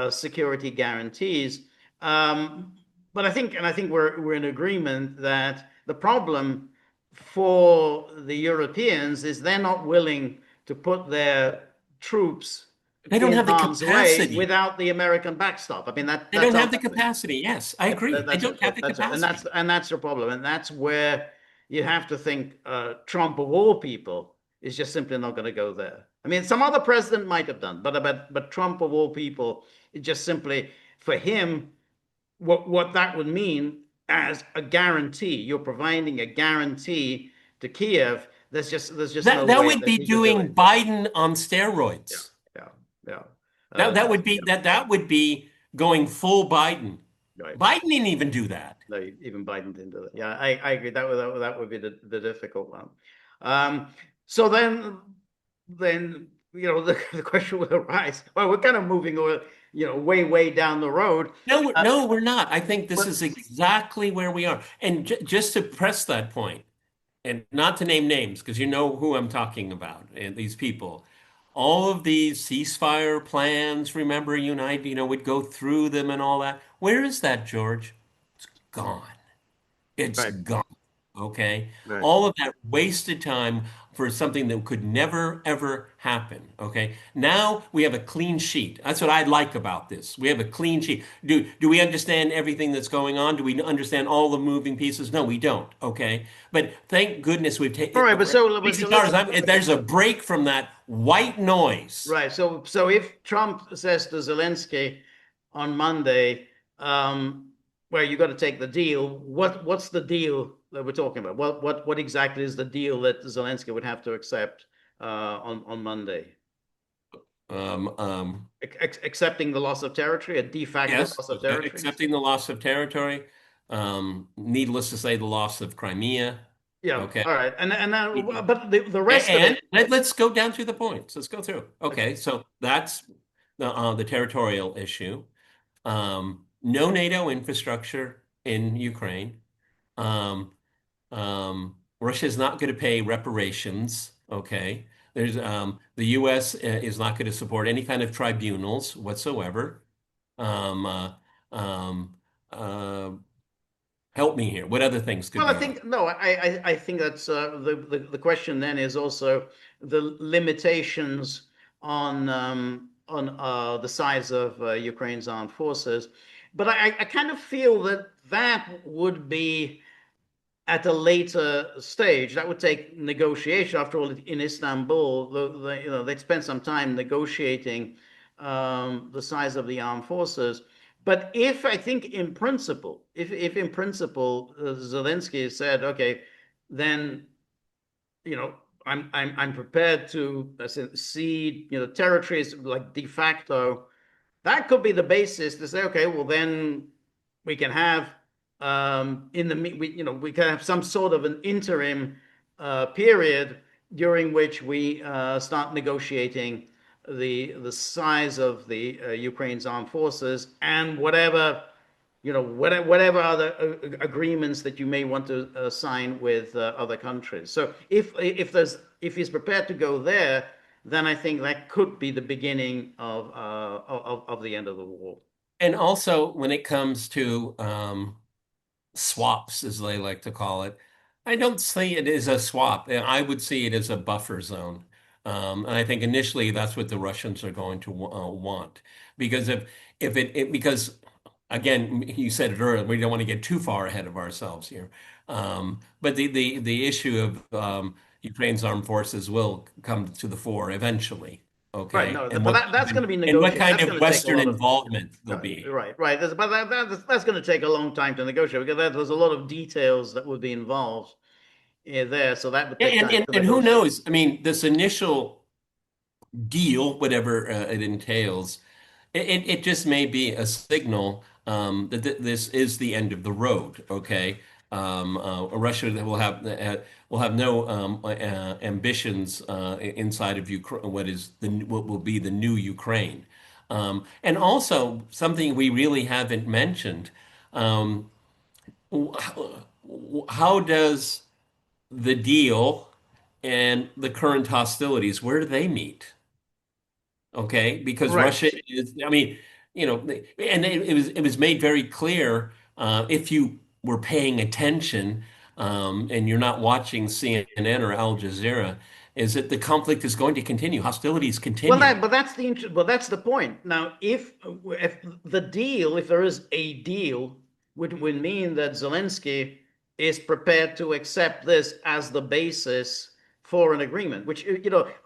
security guarantees. Um, but I think we're in agreement that the problem for the Europeans is they're not willing to put their troops They don't in have the harm's way capacity. without the American backstop. I mean, They that's don't have the ultimately. capacity. Yes, I agree. They That's don't have the capacity. and that's your problem, and that's where you have to think Trump of all people is just simply not going to go there. I mean, some other president might have done, but Trump of all people, it just simply for him, what that would mean as a guarantee. You're providing a guarantee to Kiev. There's just no That way would that be he could do doing it. Biden on Yeah, steroids. yeah, yeah. That would be Yeah, that would be going full Biden. right. Biden didn't even do that. No, even Biden didn't do it. Yeah, I agree. That would be the difficult one. So then the question would arise. Well, we're kind of moving, way down the road. Uh, No, we're not. I think this but is exactly where we are. And j just to press that point, and not to name names because you know who I'm talking about, and these people. All of these ceasefire plans, remember, we'd go through them and all that. Where is that, George? Gone. It's Right, gone. Okay. right. All of that wasted time for something that could never, ever happen. Okay. Now we have a clean sheet. That's what I like about this. We have a clean sheet. Do we understand everything that's going on? Do we understand all the moving pieces? No, we don't. Okay. But thank goodness we've All taken right, but so let's there's a break from that white noise. right. So if Trump says to Zelensky on Monday, well, you got to take the deal. What's the deal that we're talking about? What exactly is the deal that Zelensky would have to accept on Monday? Um, um, Accepting the loss of territory, a de facto yes, loss of territory. accepting the loss of territory. Needless to say, the loss of Crimea. Yeah. Okay. All right. And then, but the rest of And it, let's go down through the points. Let's go through. Okay, so that's the territorial issue. No NATO infrastructure in Ukraine. Um, Russia's not going to pay reparations. Okay, there's the U.S. is not going to support any kind of tribunals whatsoever. Um, uh, um, uh, Help me here. What other things could well, I be wrong? think no, I think that's the question then is also the limitations on the size of Ukraine's armed forces, but I kind of feel that that would be at a later stage. That would take negotiation. After all, in Istanbul, they'd spent some time negotiating the size of the armed forces. But if I think in principle, if in principle Zelensky said, okay, then you know I'm prepared to cede territories like de facto, that could be the basis to say, okay, well then we can have in the we can have some sort of an interim period during which we start negotiating the size of the Ukraine's armed forces and whatever other agreements that you may want to sign with other countries. So if he's prepared to go there, then I think that could be the beginning of the end of the war. And also, when it comes to swaps, as they like to call it, I don't see it as a swap. I would see it as a buffer zone. And I think initially that's what the Russians are going to want, because because again, you said it earlier, we don't want to get too far ahead of ourselves here. But the issue of Ukraine's armed forces will come to the fore eventually. Right. Okay, No, but that's going to be and what negotiated. kind That's of going to take a Western lot of involvement there'll be. right, right. But that's going to take a long time to negotiate because there's a lot of details that would be involved there. So that would Yeah, take time to and who negotiate. knows? I mean, this initial deal, whatever it entails, it just may be a signal that this is the end of the road. Okay, Russia will have no ambitions inside of Ukraine. What will be the new Ukraine, and also something we really haven't mentioned. Um, how does the deal and the current hostilities, where do they meet? Okay, because Right. Russia is, I mean, and it was made very clear if you were paying attention and you're not watching CNN or Al Jazeera, is that the conflict is going to continue, hostilities Well, continue. that's the point. Now, if the deal, if there is a deal, would mean that Zelensky is prepared to accept this as the basis for an agreement. Which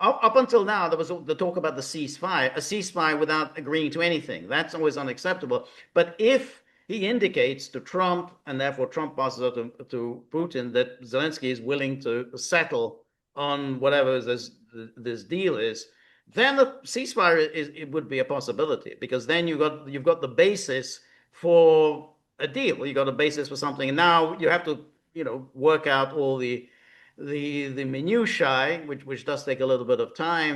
up until now there was the talk about a ceasefire without agreeing to anything. That's always unacceptable. But if he indicates to Trump, and therefore Trump passes out to Putin, that Zelensky is willing to settle on whatever this deal is, then the ceasefire it would be a possibility because then you've got the basis for a deal. You got a basis for something, and now you have to work out all the minutiae, which does take a little bit of time,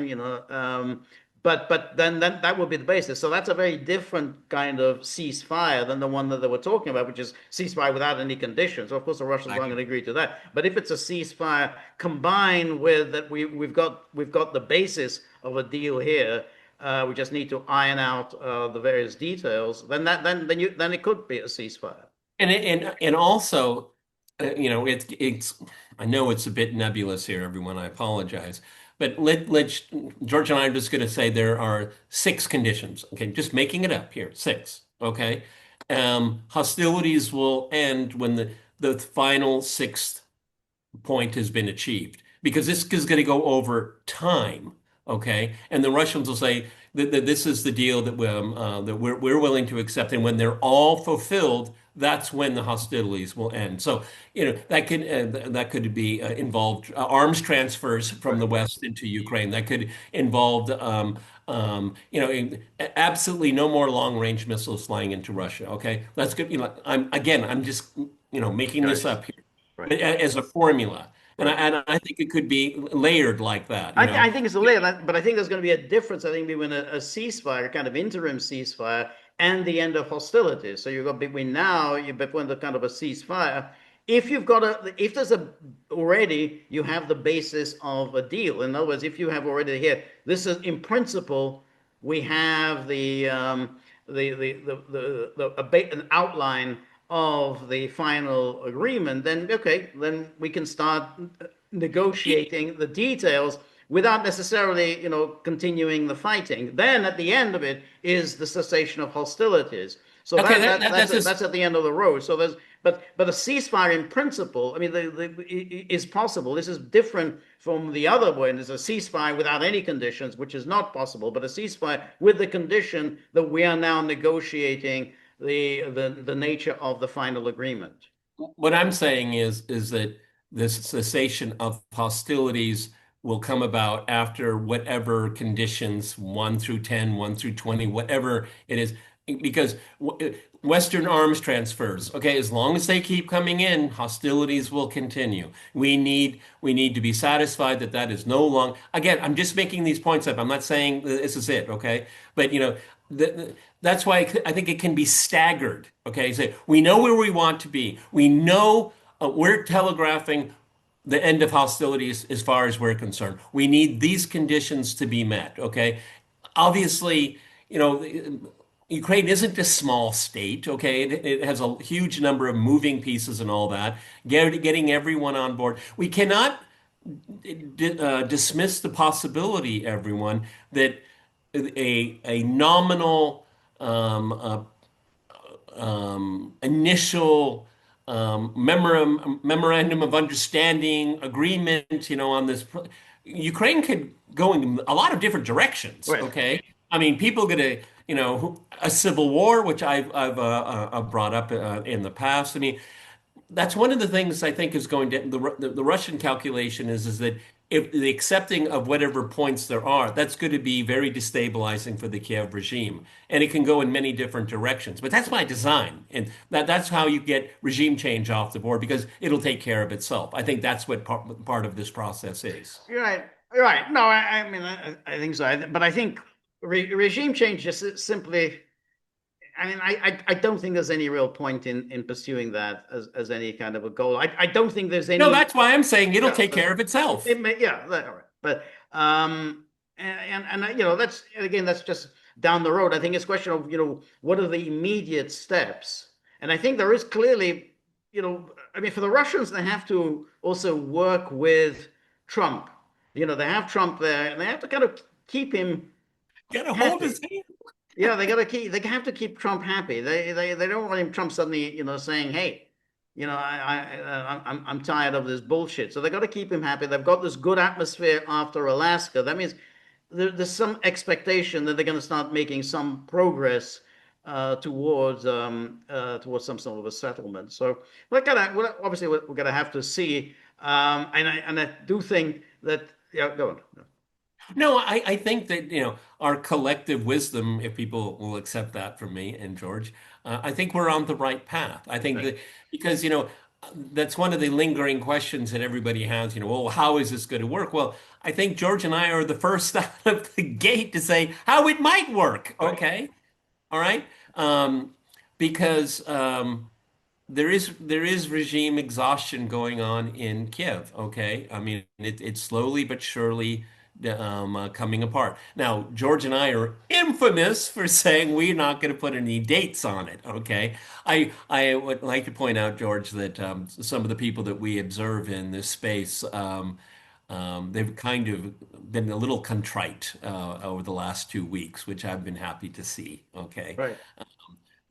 but then that would be the basis. So that's a very different kind of ceasefire than the one that they were talking about, which is ceasefire without any conditions. So of course the Russians aren't going to agree to that. But if it's a ceasefire combined with that, we've got the basis of a deal here. We just need to iron out the various details. Then it could be a ceasefire. And also, it's I know it's a bit nebulous here, everyone. I apologize, but let's George and I are just going to say there are six conditions. Okay, just making it up here, six. Okay, hostilities will end when the final sixth point has been achieved because this is going to go over time. Okay, and the Russians will say that this is the deal that we're willing to accept, and when they're all fulfilled, that's when the hostilities will end. So that could be involved arms transfers from the West into Ukraine. That could involve absolutely no more long range missiles flying into Russia. Okay, that's good. I'm just making this Right. up here Right. as a formula. And Right. I think it could be layered like that, I think it's a layer, but I think there's going to be a difference. I think between a ceasefire, a kind of interim ceasefire, and the end of hostilities. So you've got between now, between the kind of a ceasefire. If there's already, you have the basis of a deal. In other words, if you have already here, this is in principle, we have an outline of the final agreement, then okay, then we can start negotiating the details without necessarily, continuing the fighting. Then at the end of it is the cessation of hostilities. So Okay, that's that's just that's at the end of the road. So but a ceasefire in principle, I mean, is possible. This is different from the other one. There's a ceasefire without any conditions, which is not possible. But a ceasefire with the condition that we are now negotiating the nature of the final agreement. what I'm saying is that this cessation of hostilities will come about after whatever conditions 1 through 10, 1 through 20, whatever it is, because Western arms transfers, okay, as long as they keep coming in, hostilities will continue. We need to be satisfied that that is no long. Again, I'm just making these points up. I'm not saying this is it, okay? But that's why I think it can be staggered. Okay, so we know where we want to be. We know we're telegraphing the end of hostilities as far as we're concerned. We need these conditions to be met. Okay, obviously, Ukraine isn't a small state. Okay, it has a huge number of moving pieces and all that. Getting everyone on board. We cannot dismiss the possibility, everyone, that a nominal initial memorandum of understanding agreement, on this. Ukraine could go in a lot of different directions. Right. Okay, I mean, people going to, a civil war, which I've brought up in the past. I mean, that's one of the things I think is going to the Russian calculation is that if the accepting of whatever points there are, that's going to be very destabilizing for the Kiev regime, and it can go in many different directions. But that's by design, and that's how you get regime change off the board because it'll take care of itself. I think that's what part of this process is. You're right. You're right. No, I mean, I think so. But I think regime change just simply. I mean, I don't think there's any real point in pursuing that as any kind of a goal. I don't think there's No, any. that's why I'm saying it'll Yeah, take care of itself. yeah, all right. But that's again, that's just down the road. I think it's a question of what are the immediate steps, and I think there is clearly, I mean, for the Russians, they have to also work with Trump. They have Trump there, and they have to kind of keep him Get a hold of happy. his hand. Yeah, they have to keep Trump happy. They don't want him Trump suddenly, saying, "Hey, I'm tired of this bullshit." So they got to keep him happy. They've got this good atmosphere after Alaska. That means there's some expectation that they're going to start making some progress towards some sort of a settlement. So obviously we're going to have to see. And I do think that go on. No, I think that, our collective wisdom, if people will accept that from me and George, I think we're on the right path. I think Right. that because, that's one of the lingering questions that everybody has, well, how is this going to work? Well, I think George and I are the first out of the gate to say how it might work. Right. Okay. All right. Um, because there is regime exhaustion going on in Kiev. Okay, I mean it's slowly but surely coming apart. Now, George and I are infamous for saying we're not going to put any dates on it. Okay, I would like to point out, George, that some of the people that we observe in this space. They've kind of been a little contrite over the last 2 weeks, which I've been happy to see. Okay, Right.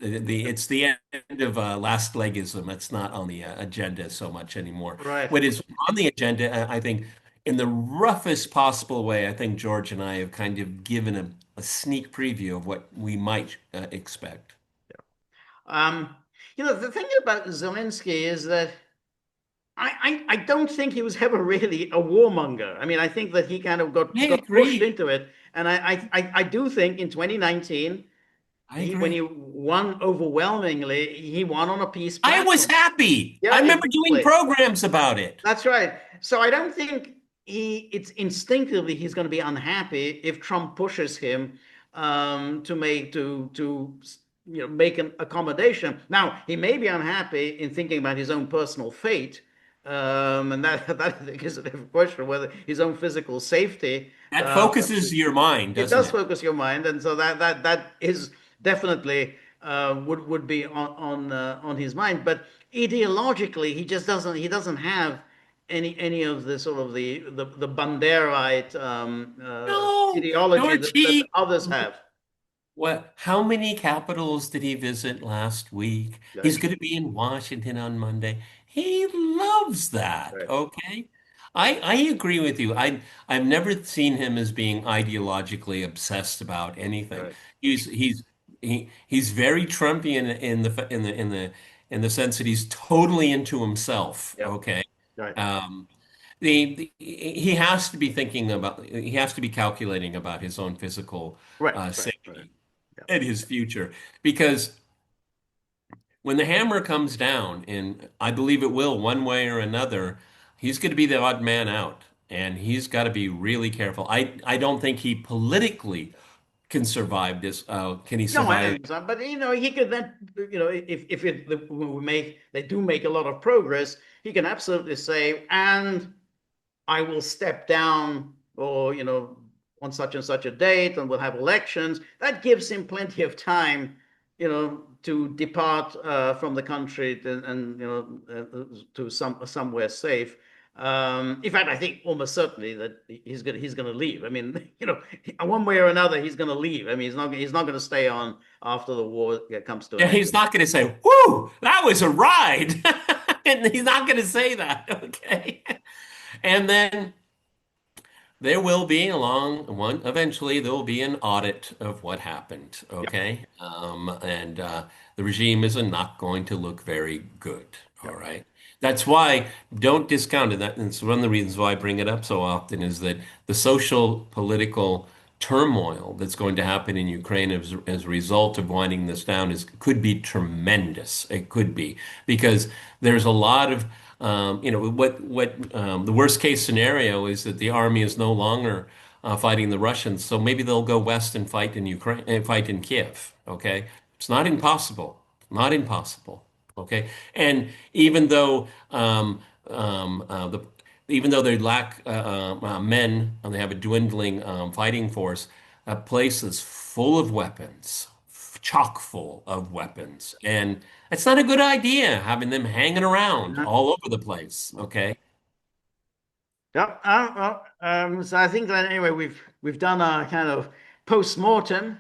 it's the end of last legism. It's not on the agenda so much anymore. Right. What is on the agenda, I think, in the roughest possible way, I think George and I have kind of given a sneak preview of what we might expect. Um, the thing about Zelensky is that I don't think he was ever really a warmonger. I mean, I think that he kind of I got pushed agree. into it. And I do think in 2019, I when agree. he won overwhelmingly, he won on a peace I was platform. happy. I Yeah, remember doing exactly. programs about it. That's right. So I don't think it's instinctively he's going to be unhappy if Trump pushes him to make an accommodation. Now he may be unhappy in thinking about his own personal fate, and that I think is a different question whether his own physical safety. That focuses your mind, It doesn't does it? focus your mind, and so that is definitely would be on his mind. But ideologically, he doesn't have any of the sort of the Banderite No, ideology nor that he. others have. What, how many capitals did he visit last week? He's Right, going to be in Washington on Monday. He loves that. right, Okay. I agree with you. I've never seen him as being ideologically obsessed about anything. right. He's very Trumpian in the sense that he's totally into himself. Yep, Okay. right, Um, he has to be calculating about his own physical right, right, right. safety Yeah, and his future. Because when the hammer comes down, and I believe it will one way or another, he's going to be the odd man out. And he's got to be really careful. I don't think he politically can survive this. Can he no, I survive? understand, but he could then, if they do make a lot of progress, he can absolutely say, and I will step down, or on such and such a date, and we'll have elections. That gives him plenty of time, to depart from the country and to somewhere safe. In fact, I think almost certainly that he's gonna leave. I mean, one way or another, he's gonna leave. I mean, he's not gonna stay on after the war comes to an Yeah, end. he's not going to say, "Whoo, that was a ride." And he's not going to say that. Okay. And then there will be eventually there will be an audit of what happened, Yep, okay? And the regime is not going to look very good, all yep, right? That's why don't discount it. That's one of the reasons why I bring it up so often is that the social political turmoil that's going to happen in Ukraine as a result of winding this down could be tremendous. It could be because there's a lot of the worst case scenario is that the army is no longer fighting the Russians, so maybe they'll go west and fight in Ukraine and fight in Kiev. Okay, it's not impossible, not impossible. Okay, and even though they lack men and they have a dwindling fighting force, a place is full of weapons, chock full of weapons, and it's not a good idea having them hanging around yep. all over the place. Okay. Yep. So I think that anyway, we've done our kind of post-mortem,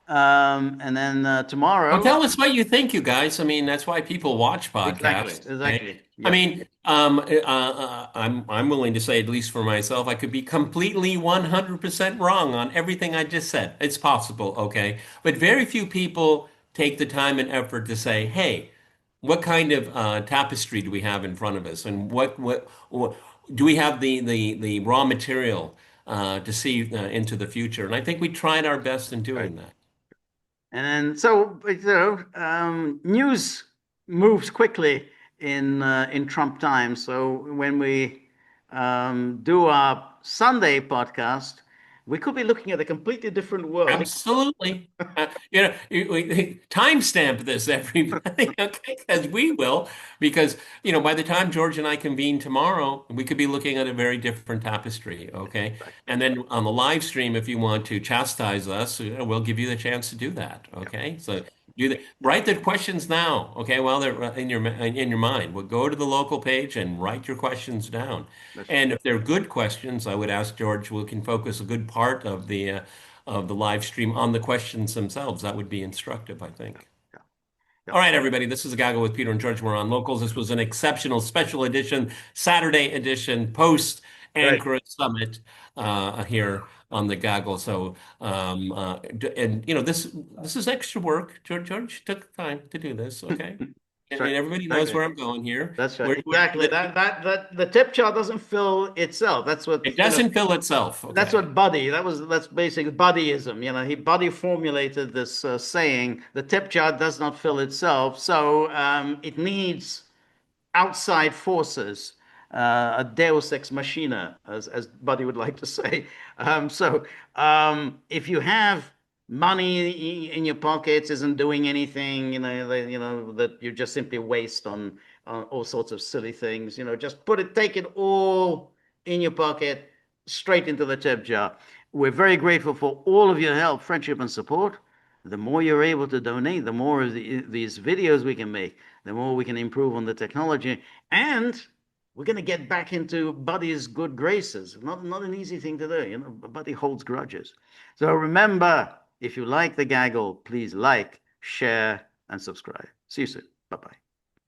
and then Well, tomorrow, tell us what you think, you guys. I mean, that's why people watch exactly, podcasts. Okay? exactly. I Yep. mean, I'm willing to say, at least for myself, I could be completely 100% wrong on everything I just said. It's possible, okay? But very few people take the time and effort to say, "Hey, what kind of tapestry do we have in front of us, and what do we have the raw material to see into the future?" And I think we tried our best in Right. doing that. And then so news moves quickly, in Trump times. So when we do our Sunday podcast, we could be looking at a completely different world. Absolutely. Timestamp this, everybody, okay? As we will, because, by the time George and I convene tomorrow, we could be looking at a very different tapestry, okay? And then on the live stream, if you want to chastise us, we'll give you the chance to do that, okay? So write the questions now, okay? While they're in your mind. We'll go to the local page and write your questions down. That's right. And if they're good questions, I would ask George, we can focus a good part of the live stream on the questions themselves. That would be instructive, I think. Yeah. All Yeah. right, everybody, this is a Gaggle with Peter and George. We're on Locals. This was an exceptional special edition, Saturday edition, post Great. Ankara Summit here on the Gaggle. So, and this is extra work. George took time to do this. Okay, That's and right. everybody knows where I'm going here. That's right. Exactly. That the tip jar doesn't fill itself. It doesn't fill itself. That's Okay. what that's basically buddyism. Buddy formulated this saying: the tip jar does not fill itself, so it needs outside forces, a Deus ex machina, as Buddy would like to say. If you have money in your pockets, isn't doing anything, that you just simply waste on all sorts of silly things. Just take it all in your pocket, straight into the tip jar. We're very grateful for all of your help, friendship, and support. The more you're able to donate, the more of these videos we can make, the more we can improve on the technology, and we're going to get back into Buddy's good graces. Not an easy thing to do. Buddy holds grudges. So remember, if you like the gaggle, please like, share, and subscribe. See you soon. Bye-bye.